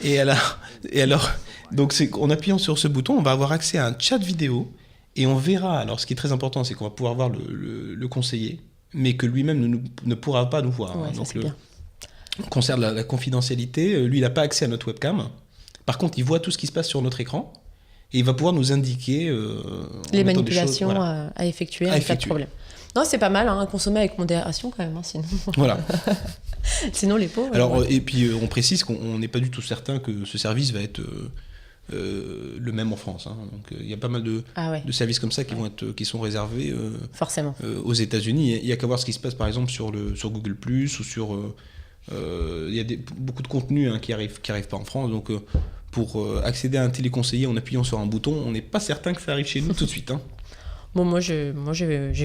Et alors, donc en appuyant sur ce bouton, on va avoir accès à un chat vidéo, et on verra. Alors, ce qui est très important, c'est qu'on va pouvoir voir le conseiller, mais que lui-même ne pourra pas nous voir. Ouais, hein. ça, Donc, c'est bien. on conserve la confidentialité. Lui, il n'a pas accès à notre webcam. Par contre, il voit tout ce qui se passe sur notre écran, et il va pouvoir nous indiquer Les en mettant des manipulations choses, voilà. à effectuer en cas de problème. Non, c'est pas mal, hein, à consommer avec modération quand même, hein, sinon... Voilà. sinon les pauvres... Alors, ouais. et puis on précise qu'on n'est pas du tout certain que ce service va être le même en France. Hein. Donc il y a pas mal de services comme ça qui sont réservés forcément aux États-Unis. Il y a qu'à voir ce qui se passe par exemple sur Google+, ou sur... il y a beaucoup de contenus, hein, qui arrivent pas en France. Donc pour accéder à un téléconseiller en appuyant sur un bouton, on n'est pas certain que ça arrive chez nous tout de suite. Hein. Bon, moi j'ai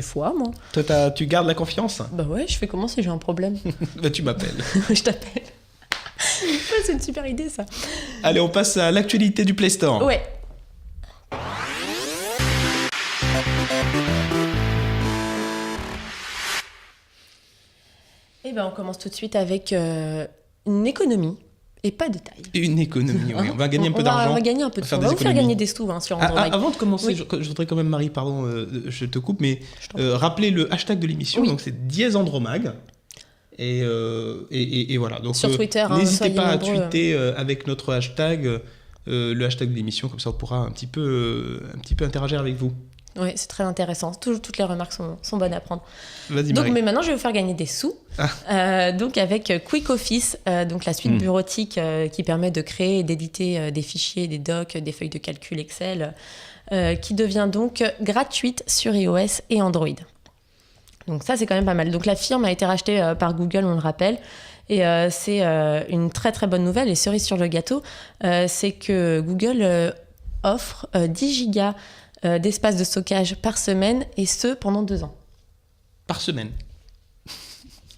foi, moi. Toi, tu gardes la confiance? Bah ouais, je fais comment si j'ai un problème? Bah tu m'appelles. Je t'appelle. C'est une super idée, ça. Allez, on passe à l'actualité du Play Store. Ouais. Eh ben, on commence tout de suite avec une économie. Et pas de taille. Une économie, oui. On va gagner un peu d'argent. On va gagner un peu de temps. On va vous faire gagner des sous, hein, sur Android. Avant de commencer, oui. je voudrais quand même, Marie, pardon, je te coupe, mais rappeler le hashtag de l'émission. Oui. Donc c'est #Andromag. Et voilà. Donc, sur Twitter, n'hésitez pas à tweeter avec notre hashtag, le hashtag de l'émission, comme ça on pourra un petit peu interagir avec vous. Oui, c'est très intéressant. Toutes les remarques sont bonnes à prendre. Vas-y, Donc, Marie. mais maintenant, je vais vous faire gagner des sous. Donc, avec Quick Office, donc la suite bureautique qui permet de créer et d'éditer des fichiers, des docs, des feuilles de calcul Excel, qui devient donc gratuite sur iOS et Android. Donc ça, c'est quand même pas mal. Donc la firme a été rachetée par Google, on le rappelle. Et c'est une très très bonne nouvelle. Et cerise sur le gâteau, c'est que Google offre 10 gigas d'espace de stockage par semaine, et ce, pendant 2 ans. Par semaine.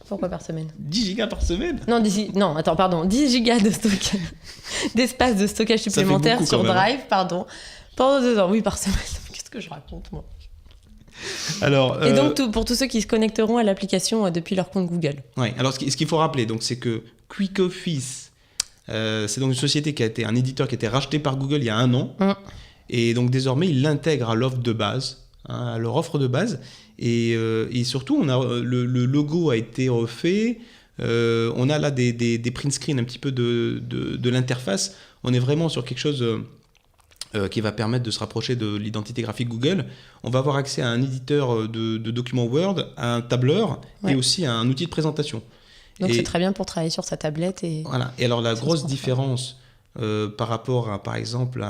Pourquoi par semaine ? 10 gigas par semaine. Non, 10 gigas de stockage, d'espace de stockage supplémentaire beaucoup, sur quand même. Drive, pendant 2 ans. Oui, par semaine. Qu'est-ce que je raconte, moi ? Alors, Et donc, pour tous ceux qui se connecteront à l'application depuis leur compte Google. ouais, alors ce qu'il faut rappeler, donc, c'est que Quick Office, c'est donc une société un éditeur qui a été racheté par Google il y a 1 an. Et donc désormais, ils l'intègrent à l'offre de base, à leur offre de base. Et surtout, le logo a été refait. On a là des print screens un petit peu de l'interface. On est vraiment sur quelque chose qui va permettre de se rapprocher de l'identité graphique Google. On va avoir accès à un éditeur de documents Word, à un tableur et aussi à un outil de présentation. Donc c'est très bien pour travailler sur sa tablette. Voilà. Et alors la grosse différence par rapport à, par exemple,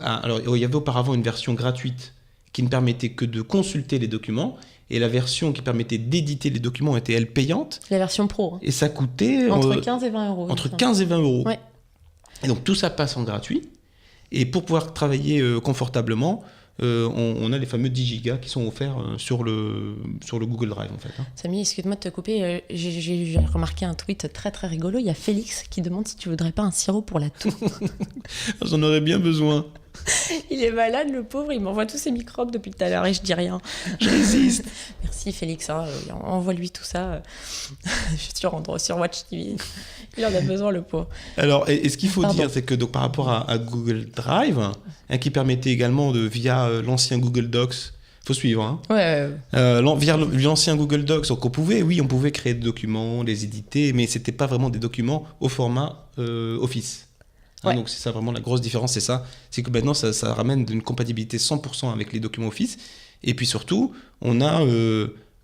alors il y avait auparavant une version gratuite qui ne permettait que de consulter les documents, et la version qui permettait d'éditer les documents était, elle, payante. La version pro. Hein. Et ça coûtait... Entre 15 et 20 euros. Entre 15 et 20 euros. Ouais. Et donc tout ça passe en gratuit. Et pour pouvoir travailler confortablement, on a les fameux 10 gigas qui sont offerts sur le Google Drive, en fait. Hein. Samy, excuse-moi de te couper. J'ai remarqué un tweet très très rigolo. Il y a Félix qui demande si tu voudrais pas un sirop pour la toux. J'en aurais bien besoin. Il est malade, le pauvre. Il m'envoie tous ses microbes depuis tout à l'heure et je dis rien. Je résiste. Merci Félix. Hein, envoie-lui tout ça. Je suis sur Watch TV. Il en a besoin, le pauvre. Alors, et ce qu'il faut dire, c'est que donc, par rapport à Google Drive, qui permettait également via l'ancien Google Docs, faut suivre. Hein. Ouais. Via l'ancien Google Docs, donc on pouvait créer des documents, les éditer, mais c'était pas vraiment des documents au format Office. Hein, donc c'est ça vraiment la grosse différence, c'est que maintenant ça ramène une compatibilité 100% avec les documents Office. Et puis surtout, on a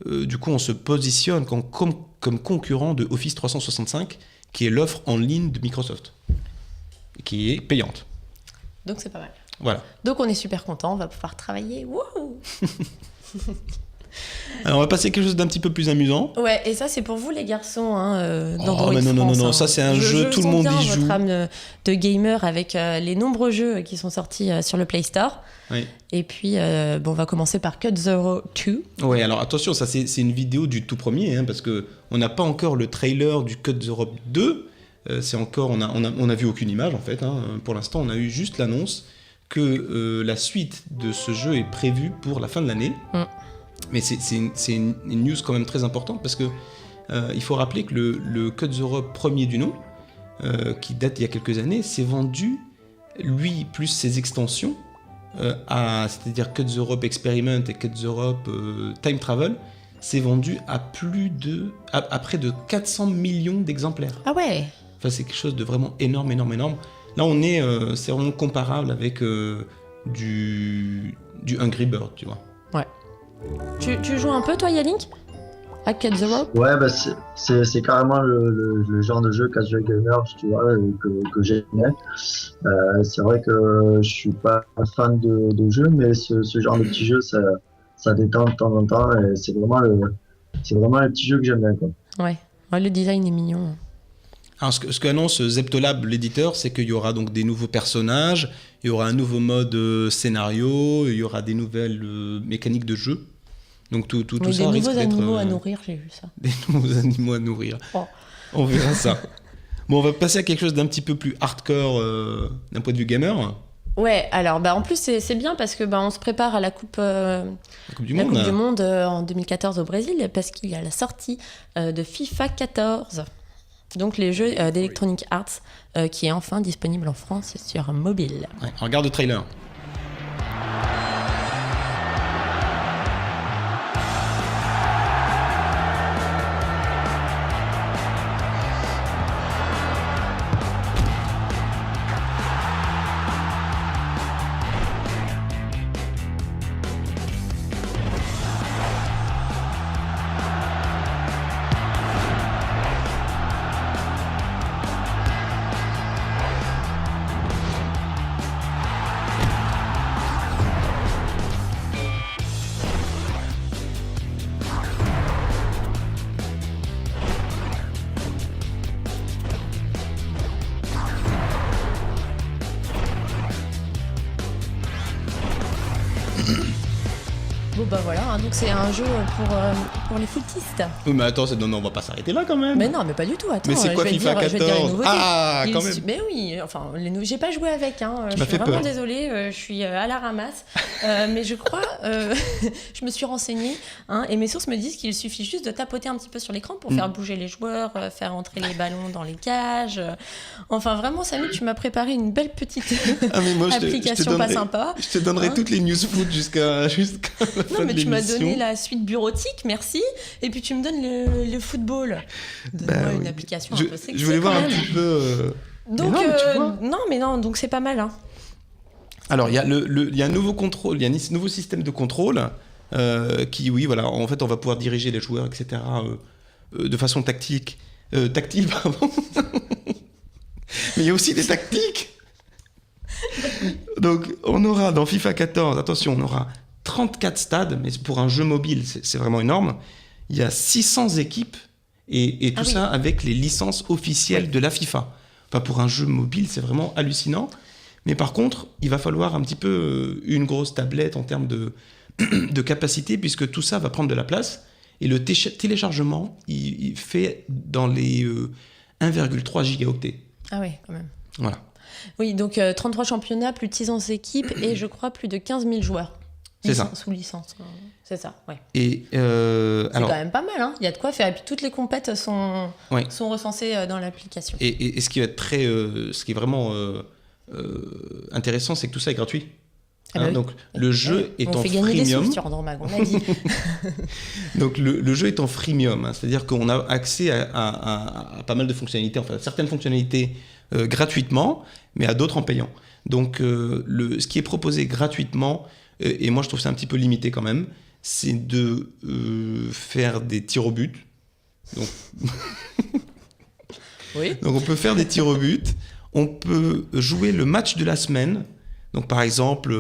du coup on se positionne comme concurrent de Office 365, qui est l'offre en ligne de Microsoft, qui est payante. Donc c'est pas mal. Voilà. Donc on est super content, on va pouvoir travailler. Wouhou. Alors on va passer à quelque chose d'un petit peu plus amusant. Ouais, et ça c'est pour vous les garçons d'Android mais non, France. non, ça c'est un jeu, tout le monde y joue. Votre âme de gamer avec les nombreux jeux qui sont sortis sur le Play Store. Oui. Et puis on va commencer par Cut Zero 2. Ouais, alors attention, ça c'est une vidéo du tout premier, parce que on n'a pas encore le trailer du Cut Zero 2. C'est encore, on a vu aucune image en fait. Pour l'instant, on a eu juste l'annonce que la suite de ce jeu est prévue pour la fin de l'année. Mais c'est une news quand même très importante, parce que il faut rappeler que le Cut Zero premier du nom, qui date il y a quelques années, s'est vendu, lui plus ses extensions, c'est-à-dire Cut Zero Experiment et Cut Zero Time Travel, s'est vendu à près de 400 millions d'exemplaires. Ah ouais. Enfin, c'est quelque chose de vraiment énorme. Là, c'est vraiment comparable avec du Angry Bird, tu vois. Ouais. Tu joues un peu, toi, Yalink, à Cut Zero ? Ouais, c'est carrément le genre de jeu casual gamer, tu vois, que j'aimais. C'est vrai que je suis pas fan de jeu, mais ce genre de petit jeu, ça détend de temps en temps, et c'est vraiment le petit jeu que j'aime bien, quoi. Ouais, le design est mignon. Alors, ce qu'annonce Zeptolab, l'éditeur, c'est qu'il y aura donc des nouveaux personnages, il y aura un nouveau mode scénario, il y aura des nouvelles mécaniques de jeu. Donc tout ça risque d'être... Des nouveaux animaux à nourrir, j'ai vu ça. Des nouveaux animaux à nourrir. Oh. On verra ça. Bon, on va passer à quelque chose d'un petit peu plus hardcore d'un point de vue gamer. Ouais, alors en plus c'est bien parce que on se prépare à la Coupe du Monde en 2014 au Brésil, parce qu'il y a la sortie de FIFA 14. Donc les jeux d'Electronic Arts qui est enfin disponible en France sur mobile. Ouais, on regarde le trailer. Bon bah voilà, hein, donc c'est un jeu pour les footistes. Oui, mais attends, non, on va pas s'arrêter là quand même. Mais non, mais pas du tout. Attends, Mais c'est quoi je vais FIFA dire, je vais dire une 14? nouveauté. Ah, quand même. Mais oui, enfin, j'ai pas joué avec. Hein, Tu je m'as suis fait vraiment peur. désolée, je suis à la ramasse. Mais je crois, je me suis renseignée, hein, et mes sources me disent qu'il suffit juste de tapoter un petit peu sur l'écran pour faire bouger les joueurs, faire entrer les ballons dans les cages. Enfin, vraiment, Samy, tu m'as préparé une belle petite Ah, mais moi, application pas sympa. Je te donnerai Hein toutes les news foot jusqu'à la fin Non, mais de tu m'as l'émission. donné la suite bureautique, merci. Et puis tu me donnes le football. Donne-moi Bah une oui. application un peu sexy. Je voulais voir quand un même. petit peu. Donc, Mais non, mais tu vois. non, donc c'est pas mal. Hein. Alors, il y a il y a un nouveau contrôle, il y a un nouveau système de contrôle qui, oui, voilà, en fait, on va pouvoir diriger les joueurs, etc. De façon tactique. Tactile, pardon. Mais il y a aussi des tactiques. Donc, on aura dans FIFA 14, attention, on aura 34 stades, mais pour un jeu mobile, c'est vraiment énorme. Il y a 600 équipes et tout ça avec les licences officielles de la FIFA. Enfin, pour un jeu mobile, c'est vraiment hallucinant. Mais par contre, il va falloir un petit peu une grosse tablette en termes de capacité, puisque tout ça va prendre de la place. Et le téléchargement, il fait dans les 1,3 gigaoctets. Ah ouais, quand même. Voilà. Oui, donc 33 championnats, plus de 600 équipes et je crois plus de 15 000 joueurs. C'est ça. Sous licence. C'est ça, ouais. Et C'est alors, quand même pas mal, hein. Il y a de quoi faire. Et puis toutes les compètes sont Ouais. recensées dans l'application. et ce qui va être ce qui est vraiment intéressant, c'est que tout ça est gratuit. Ah bah oui. Donc le jeu est on en fait gagner des freemium. sous sur Andromag, on l'a dit. Donc le jeu est en freemium, hein. C'est-à-dire qu'on a accès à pas mal de fonctionnalités, enfin certaines fonctionnalités gratuitement, mais à d'autres en payant. Donc ce qui est proposé gratuitement, et moi je trouve ça un petit peu limité quand même, c'est de faire des tirs au but. Donc, Oui. donc on peut faire des tirs au but, on peut jouer le match de la semaine. Donc par exemple,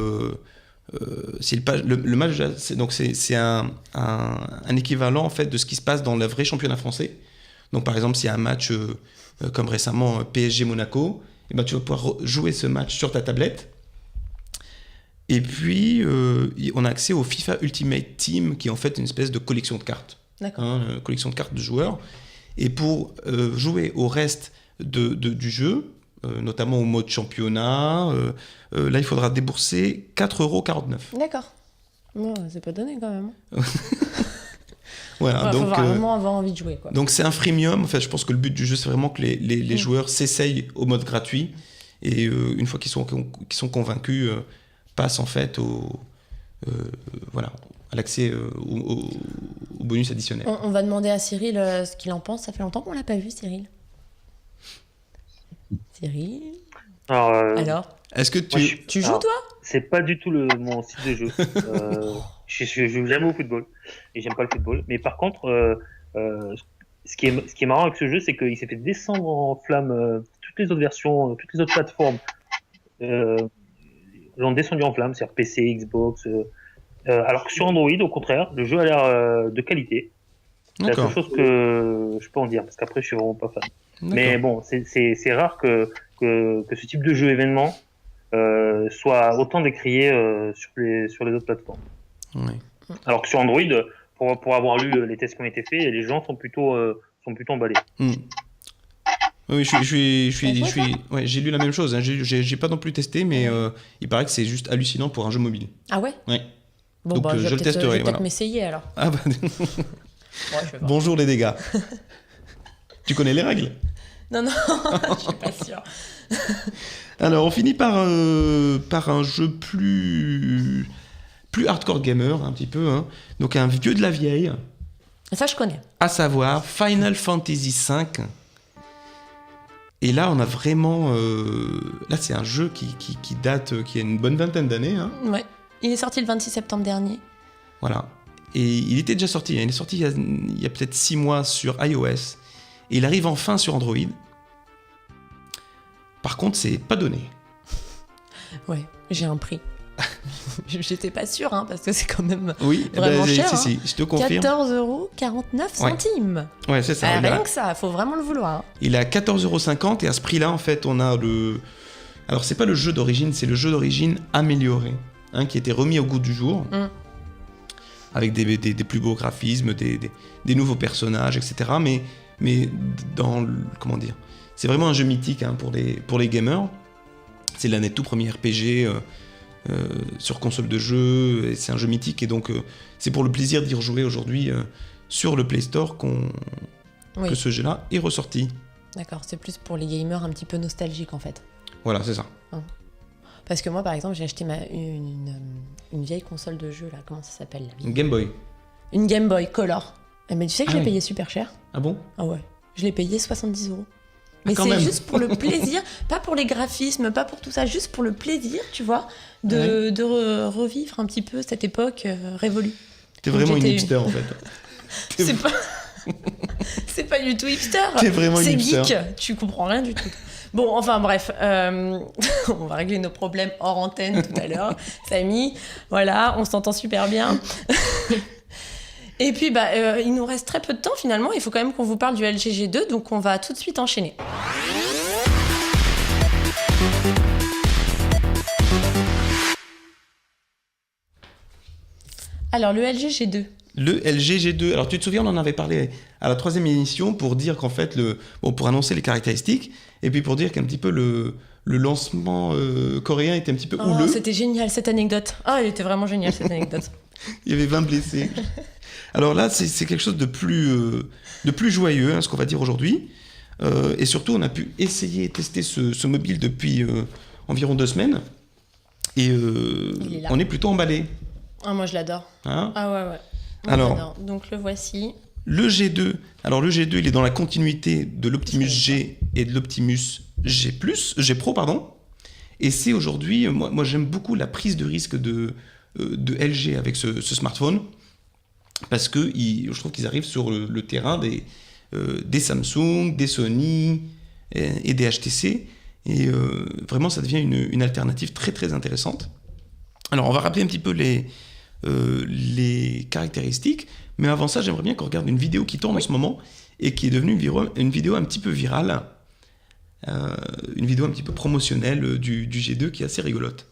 si le match, c'est un équivalent en fait de ce qui se passe dans le vrai championnat français. Donc par exemple, s'il y a un match comme récemment PSG Monaco, et ben tu vas pouvoir jouer ce match sur ta tablette. Et puis on a accès au FIFA Ultimate Team, qui est en fait une espèce de collection de cartes, D'accord. une collection de cartes de joueurs. Et pour jouer au reste du jeu, notamment au mode championnat, là il faudra débourser 4,49 €. D'accord. Bon, c'est pas donné quand même. Voilà, Il faut donc vraiment avoir envie de jouer, quoi. donc c'est un freemium. En fait, je pense que le but du jeu, c'est vraiment que les joueurs s'essayent au mode gratuit, et une fois qu'ils sont convaincus, passent en fait voilà, à l'accès au bonus additionnel. On va demander à Cyril ce qu'il en pense. Ça fait longtemps qu'on l'a pas vu, Cyril. Cyril. Alors, Est-ce que moi, Tu joues, alors, toi? c'est pas du tout mon style de jeu. Je joue jamais au football et j'aime pas le football. Mais par contre, ce qui est marrant avec ce jeu, c'est qu'il s'est fait descendre en flamme toutes les autres versions, toutes les autres plateformes. L'ont descendu en flamme, c'est-à-dire PC, Xbox. Alors que sur Android, au contraire, le jeu a l'air de qualité. C'est la seule D'accord. chose que je peux en dire, parce qu'après, je suis vraiment pas fan. Mais bon, c'est rare que ce type de jeu événement soit autant décrié sur les autres plateformes. Ouais. Alors que sur Android, pour avoir lu les tests qui ont été faits, les gens sont plutôt emballés. Oui, ouais, j'ai lu la même chose, hein. J'ai pas non plus testé, mais il paraît que c'est juste hallucinant pour un jeu mobile. Ah ouais? Ouais. Bon, Donc, bah, je le testerai, Je vais voilà. peut-être m'essayer alors. Ah bah, Ouais, je vais voir. bonjour les dégâts. Tu connais les règles? Non, je suis pas sûre. Alors, on finit par un jeu plus hardcore gamer, un petit peu, hein. Donc un vieux de la vieille, Ça, je connais. à savoir Final Fantasy V. Et là, on a vraiment... là, c'est un jeu qui date, qui a une bonne vingtaine d'années, hein. Ouais. Il est sorti le 26 septembre dernier. Voilà. Et il était déjà sorti. Il est sorti il y a peut-être 6 mois sur iOS. Et il arrive enfin sur Android. Par contre, c'est pas donné. Ouais, j'ai un prix. J'étais pas sûre, hein, parce que c'est quand même Oui, vraiment cher. si, hein. si, je te confirme. 14,49 €. Ouais, c'est ça. Ah, Il a- rien que ça, faut vraiment le vouloir. Hein. Il est à 14,50 € et à ce prix-là, en fait, on a le... Alors, c'est pas le jeu d'origine, c'est le jeu d'origine amélioré, hein, qui a été remis au goût du jour. avec des plus beaux graphismes, des nouveaux personnages, etc. Mais comment dire, c'est vraiment un jeu mythique hein, pour les gamers. C'est l'un des tout premiers RPG sur console de jeu, et c'est un jeu mythique, et donc c'est pour le plaisir d'y rejouer aujourd'hui sur le Play Store que ce jeu-là est ressorti. D'accord, c'est plus pour les gamers un petit peu nostalgiques en fait. Voilà, c'est ça. Parce que moi, par exemple, j'ai acheté une vieille console de jeu, là, comment ça s'appelle Une Game Boy. Une Game Boy Color. Mais tu sais que je l'ai oui. payé super cher. Ah bon? Ah ouais, je l'ai payé 70 €. Mais quand c'est même. juste pour le plaisir, pas pour les graphismes, pas pour tout ça, juste pour le plaisir, tu vois, de revivre un petit peu cette époque révolue. T'es Donc vraiment une j'étais- hipster en fait. C'est pas... c'est pas du tout hipster. T'es vraiment une C'est hipster. geek, tu comprends rien du tout. Bon, enfin bref, on va régler nos problèmes hors antenne tout à l'heure. Samy, voilà, on s'entend super bien. Et puis, il nous reste très peu de temps finalement. Il faut quand même qu'on vous parle du LG G2, donc on va tout de suite enchaîner. Alors, le LG G2. Le LG G2. Alors tu te souviens, on en avait parlé à la 3e émission pour dire qu'en fait, pour annoncer les caractéristiques, et puis pour dire qu'un petit peu le lancement coréen était un petit peu Oh, houleux. c'était génial cette anecdote. Ah, elle était vraiment géniale cette anecdote. Il y avait 20 blessés. Alors là, c'est quelque chose de plus joyeux, hein, ce qu'on va dire aujourd'hui. Et surtout, on a pu essayer et tester ce mobile depuis environ 2 semaines. Et Il est là. on est plutôt emballé. Ah, moi je l'adore. Hein. Ah ouais. Moi, Alors, j'adore. Donc le voici. le G2, alors le G2, il est dans la continuité de l'Optimus G et de l'Optimus G+, G Pro, pardon. Et c'est aujourd'hui, moi j'aime beaucoup la prise de risque de LG avec ce smartphone, parce que je trouve qu'ils arrivent sur le terrain des Samsung, des Sony et des HTC, et vraiment ça devient une alternative très très intéressante. Alors on va rappeler un petit peu les caractéristiques, mais avant ça j'aimerais bien qu'on regarde une vidéo qui tourne en ce moment et qui est devenue une vidéo un petit peu virale, une vidéo un petit peu promotionnelle du G2 qui est assez rigolote.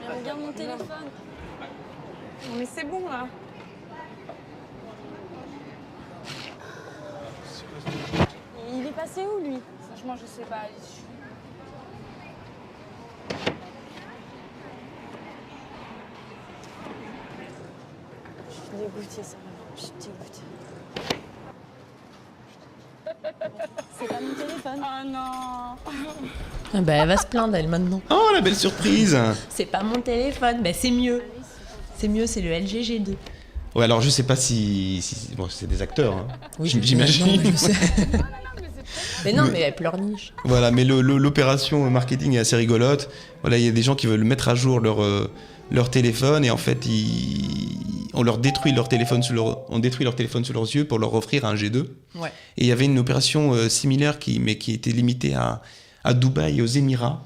Regarde mon téléphone. Non mais c'est bon là. Il est passé où lui? Franchement je sais pas. Je suis dégoûtée ça. Je suis dégoûtée. C'est pas mon téléphone. Oh non. Ah bah, elle va se plaindre elle maintenant. Oh la belle surprise! C'est pas mon téléphone, mais c'est mieux. C'est mieux, c'est le LG G2. Ouais, alors je sais pas si bon, c'est des acteurs, hein. Oui, J'imagine. non, mais je sais. Mais non, mais elle pleurniche. Voilà, mais l'opération marketing est assez rigolote. Voilà, il y a des gens qui veulent mettre à jour leur téléphone, et en fait on leur détruit leur téléphone sous leurs yeux pour leur offrir un G2. Ouais. Et il y avait une opération similaire qui était limitée à Dubaï et aux Émirats,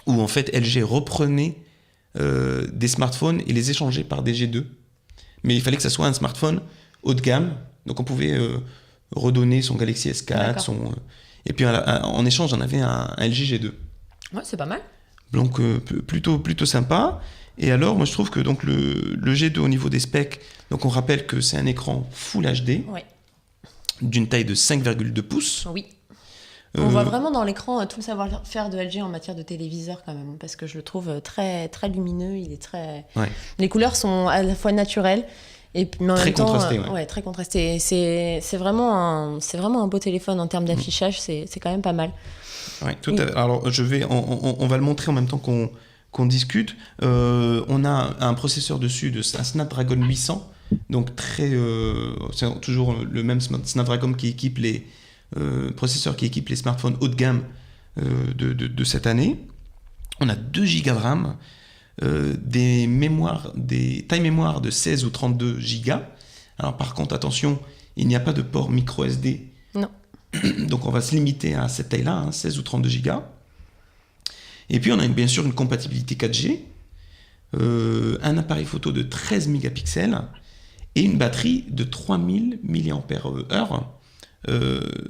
où en fait LG reprenait des smartphones et les échangeait par des G2. Mais il fallait que ça soit un smartphone haut de gamme, donc on pouvait redonner son Galaxy S4, et puis en échange on avait un LG G2. Ouais, c'est pas mal. Donc plutôt sympa. Et alors moi je trouve que donc le G2 au niveau des specs, donc on rappelle que c'est un écran Full HD Ouais. d'une taille de 5,2 pouces. Oui. On voit vraiment dans l'écran tout le savoir-faire de LG en matière de téléviseur quand même, parce que je le trouve très, très lumineux, il est très... Ouais. Les couleurs sont à la fois naturelles Et puis, mais en Très même temps, contrasté, ouais. ouais, très contrasté. C'est vraiment un beau téléphone en termes d'affichage, c'est quand même pas mal. Ouais, tout alors, on va le montrer en même temps qu'on discute. On a un processeur dessus, un Snapdragon 800, donc c'est toujours le même Snapdragon qui équipe processeur qui équipe les smartphones haut de gamme de cette année. On a 2 Go de RAM, des tailles mémoire de 16 ou 32 Go. Alors par contre, attention, il n'y a pas de port micro SD. Non. Donc on va se limiter à cette taille-là, 16 ou 32 Go. Et puis on a bien sûr une compatibilité 4G, un appareil photo de 13 mégapixels et une batterie de 3000 mAh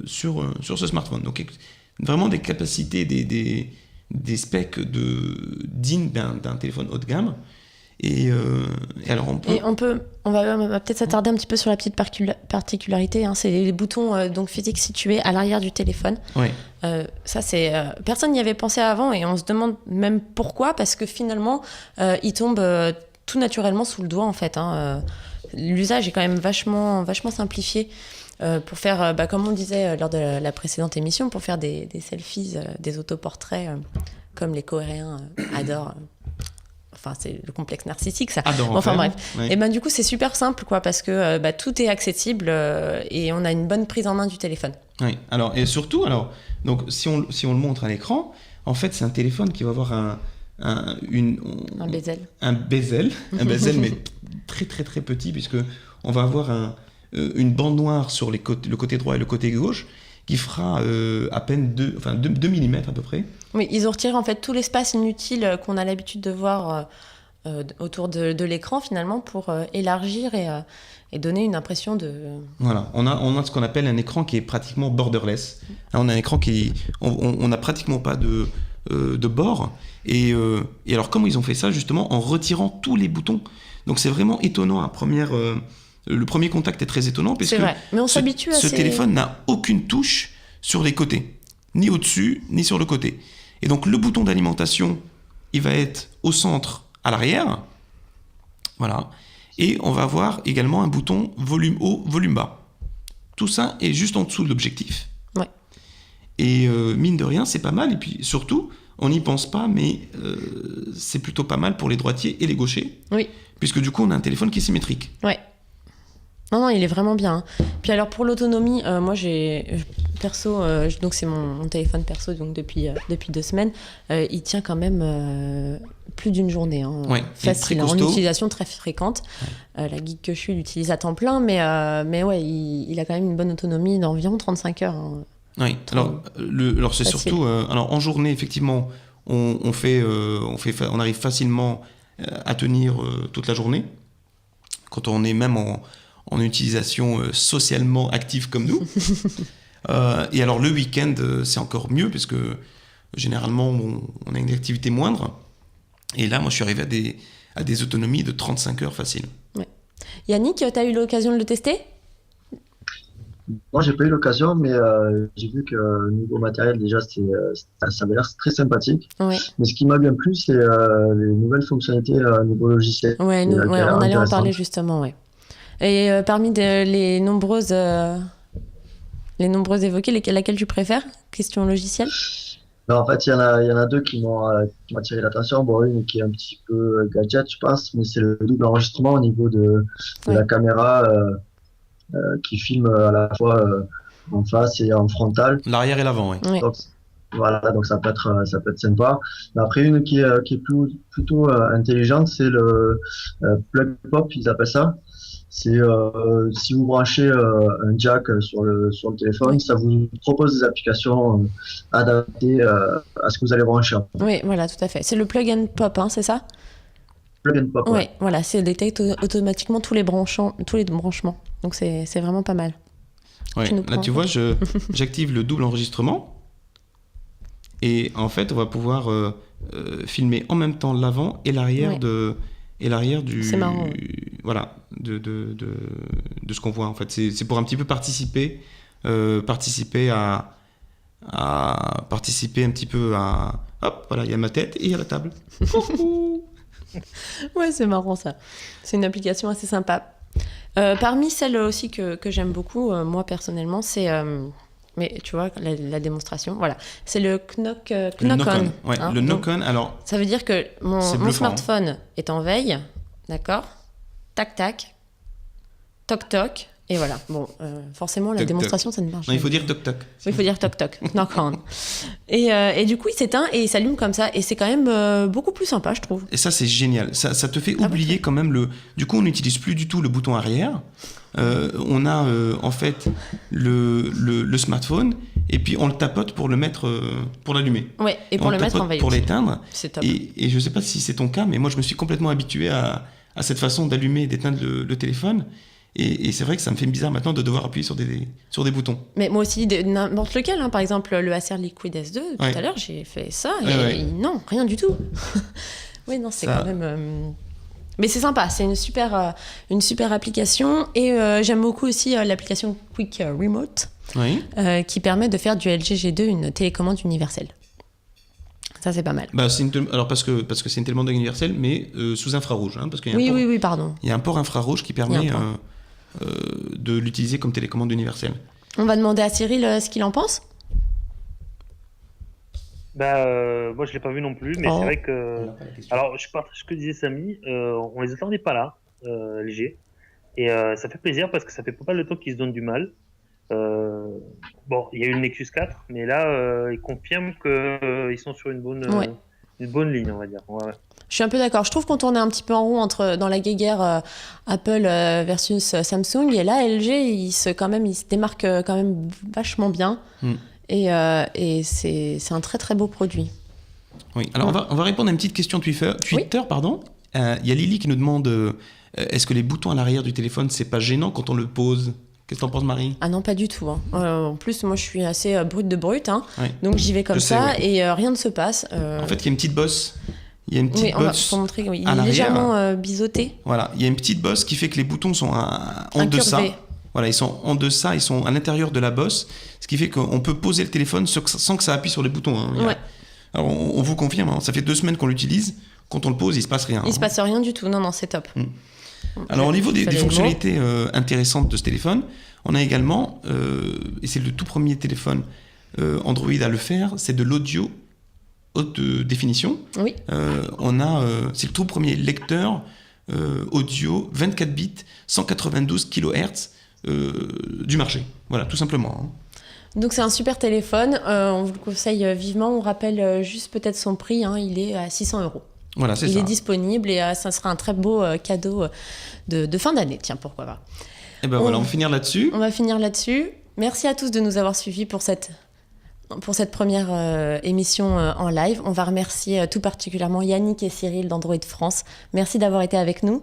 sur ce smartphone. Donc vraiment des capacités, des specs dignes d'un téléphone haut de gamme. Et alors on va peut-être s'attarder un petit peu sur la petite particularité, hein, c'est les boutons donc physiques situés à l'arrière du téléphone. Ouais. Ça c'est personne n'y avait pensé avant et on se demande même pourquoi, parce que finalement ils tombent tout naturellement sous le doigt en fait. Hein. L'usage est quand même vachement simplifié. Pour faire, comme on disait lors de la précédente émission, pour faire des selfies, des autoportraits, comme les Coréens adorent. Enfin, c'est le complexe narcissique, ça. Enfin bref. Ouais. Et du coup, c'est super simple, quoi, parce que tout est accessible et on a une bonne prise en main du téléphone. Oui. Alors et surtout, donc si on le montre à l'écran, en fait, c'est un téléphone qui va avoir un bezel. Un bezel, mais très très très petit, puisque on va avoir une bande noire sur le côté droit et le côté gauche qui fera à peine 2 mm à peu près. Oui, ils ont retiré en fait tout l'espace inutile qu'on a l'habitude de voir autour de l'écran finalement pour élargir et donner une impression de... Voilà, on a ce qu'on appelle un écran qui est pratiquement borderless. On a un écran on n'a pratiquement pas de bord. Et alors comment ils ont fait ça justement en retirant tous les boutons. Donc c'est vraiment étonnant à le premier contact est très étonnant parce c'est vrai, mais on s'habitue à ce téléphone n'a aucune touche sur les côtés, ni au-dessus, ni sur le côté. Et donc le bouton d'alimentation, il va être au centre, à l'arrière. Voilà. Et on va avoir également un bouton volume haut, volume bas. Tout ça est juste en dessous de l'objectif. Ouais. Et mine de rien, c'est pas mal. Et puis surtout, on n'y pense pas, mais c'est plutôt pas mal pour les droitiers et les gauchers. Oui. Puisque du coup, on a un téléphone qui est symétrique. Ouais. Non, il est vraiment bien. Puis alors pour l'autonomie, moi j'ai perso, donc c'est mon téléphone perso donc depuis 2 semaines, il tient quand même plus d'une journée. Hein, ouais, facile, en utilisation très fréquente. Ouais. La geek que je suis l'utilise à temps plein, mais ouais, il a quand même une bonne autonomie d'environ 35 heures. Hein. Oui, alors c'est facile. Surtout, alors en journée effectivement, on arrive facilement à tenir toute la journée. Quand on est même en utilisation socialement active comme nous. Et alors le week-end, c'est encore mieux parce que généralement, on a une activité moindre. Et là, moi, je suis arrivé à des autonomies de 35 heures faciles. Ouais. Yannick, tu as eu l'occasion de le tester ? Moi, j'ai pas eu l'occasion, mais j'ai vu que niveau matériel, déjà, ça avait l'air très sympathique. Ouais. Mais ce qui m'a bien plu, c'est les nouvelles fonctionnalités niveau logiciel. Ouais, on allait en parler justement, ouais. Et parmi les nombreuses évoquées, laquelle tu préfères ? Question logicielle ? En fait, il y en a 2 qui m'ont attiré l'attention. Bon, une qui est un petit peu gadget, je pense, mais c'est le double enregistrement au niveau de la caméra qui filme à la fois en face et en frontal. L'arrière et l'avant, oui. Ouais. Donc, voilà, donc ça peut être sympa. Mais après, une qui est plutôt intelligente, c'est le plug pop, ils appellent ça. C'est si vous branchez un jack sur le téléphone, ça vous propose des applications adaptées à ce que vous allez brancher. Oui, voilà, tout à fait. C'est le plug and pop, hein, c'est ça ? Plug and pop. Ouais, voilà, c'est détecte automatiquement tous les branchements. Donc c'est vraiment pas mal. Ouais, là tu vois, j'active le double enregistrement et en fait, on va pouvoir filmer en même temps l'avant et l'arrière du. C'est marrant. Voilà, de ce qu'on voit en fait. C'est pour un petit peu participer un petit peu à. Hop, voilà, il y a ma tête et il y a la table. Ouais, c'est marrant ça. C'est une application assez sympa. Parmi celles aussi que j'aime beaucoup, moi personnellement, c'est... mais tu vois, la démonstration, voilà. C'est le Knock-on. Ouais, hein. le Donc, Knock-on, alors... ça veut dire que C'est mon bluffant, smartphone est en veille, d'accord. Tac, tac. Toc, toc. Et voilà. Bon, forcément, la Toc, démonstration, ça ne marche Non, il faut dire toc-toc. Oui, il faut dire toc toc, knock on. Et du coup, il s'éteint et il s'allume comme ça. Et c'est quand même beaucoup plus sympa, je trouve. Et ça, c'est génial. Ça te fait Ah oublier quand même le... Du coup, on n'utilise plus du tout le bouton arrière. On a en fait le smartphone et puis on le tapote pour le mettre, pour l'allumer. Ouais, et pour On le mettre en tapote veille. pour aussi. l'éteindre. C'est top. Et je sais pas si c'est ton cas, mais moi, je me suis complètement habitué à cette façon d'allumer et d'éteindre le téléphone. Et c'est vrai que ça me fait bizarre maintenant de devoir appuyer sur des boutons. Mais moi aussi, n'importe lequel, hein. Par exemple, le Acer Liquid S2, Ouais. tout à l'heure, j'ai fait ça. Et Ouais. non, rien du tout. Oui, non, c'est Ça- quand même. Mais c'est sympa, c'est une super application. Et j'aime beaucoup aussi l'application Quick Remote, Oui. qui permet de faire du LG G2 une télécommande universelle. Ça, c'est pas mal. Bah, alors parce que c'est une télécommande universelle, mais sous infrarouge, hein, parce qu'il y a un port, Oui, pardon. il y a un port infrarouge qui Il y a permet un port. de l'utiliser comme télécommande universelle. On va demander à Cyril ce qu'il en pense. Moi, je l'ai pas vu non plus, mais Oh. c'est vrai que. Alors, je partage ce que disait Samy. On les attendait pas là, LG. Et ça fait plaisir parce que ça fait pas mal de temps qu'ils se donnent du mal. Bon, il y a eu le Nexus 4, mais là, ils confirment qu'ils sont sur une bonne ligne, on va dire. Ouais. Je suis un peu d'accord. Je trouve qu'on tournait un petit peu en rond dans la guéguerre Apple versus Samsung. Et là, LG, il se démarque quand même vachement bien. Mm. Et c'est un très très beau produit. Oui. Alors on va répondre à une petite question Twitter. Pardon. Il y a Lily qui nous demande est-ce que les boutons à l'arrière du téléphone, c'est pas gênant quand on le pose? Qu'est-ce que t'en penses, Marie? Ah non, pas du tout. Hein. En plus, moi, je suis assez brute de brute. Hein. Ouais. Donc, j'y vais comme Je sais, ça ouais. et rien ne se passe. En fait, il y a une petite bosse. Il y a une petite oui, on va bosse. pour montrer. Oui, il à est l'arrière. légèrement biseauté. Voilà, il y a une petite bosse qui fait que les boutons sont en deçà. Incurvé. Voilà, ils sont en deçà, ils sont à l'intérieur de la bosse, ce qui fait qu'on peut poser le téléphone sans que ça appuie sur les boutons. Hein. Ouais. Alors, on vous confirme, hein, ça fait 2 semaines qu'on l'utilise. Quand on le pose, il se passe rien. Il se passe rien du tout. Non, c'est top. Alors, au niveau des Fallait le mot. fonctionnalités intéressantes de ce téléphone, on a également, et c'est le tout premier téléphone Android à le faire, c'est de l'audio haute définition. Oui. C'est le tout premier lecteur audio 24 bits 192 kHz du marché. Voilà, tout simplement. Hein. Donc c'est un super téléphone, on vous le conseille vivement. On rappelle juste peut-être son prix, hein, il est à 600 €. Voilà, c'est Il ça. est disponible et ça sera un très beau cadeau de fin d'année, tiens, pourquoi pas. Et ben voilà, on va finir là-dessus. On va finir là-dessus. Merci à tous de nous avoir suivis pour cette première émission en live. On va remercier tout particulièrement Yannick et Cyril d'Android France. Merci d'avoir été avec nous.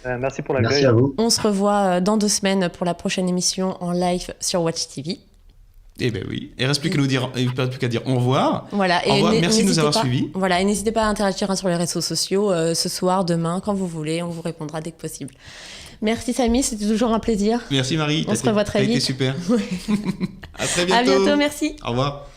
Merci pour Merci l'accueil. à vous. On se revoit dans 2 semaines pour la prochaine émission en live sur Watch TV. Eh ben oui. Il reste plus qu'à dire au revoir. Voilà. Au revoir, merci de nous n'hésitez avoir pas- suivis. Voilà, et n'hésitez pas à interagir sur les réseaux sociaux ce soir, demain, quand vous voulez. On vous répondra dès que possible. Merci Samy, c'était toujours un plaisir. Merci Marie. On se revoit très T'as été vite. super. À très bientôt. À bientôt, merci. Au revoir.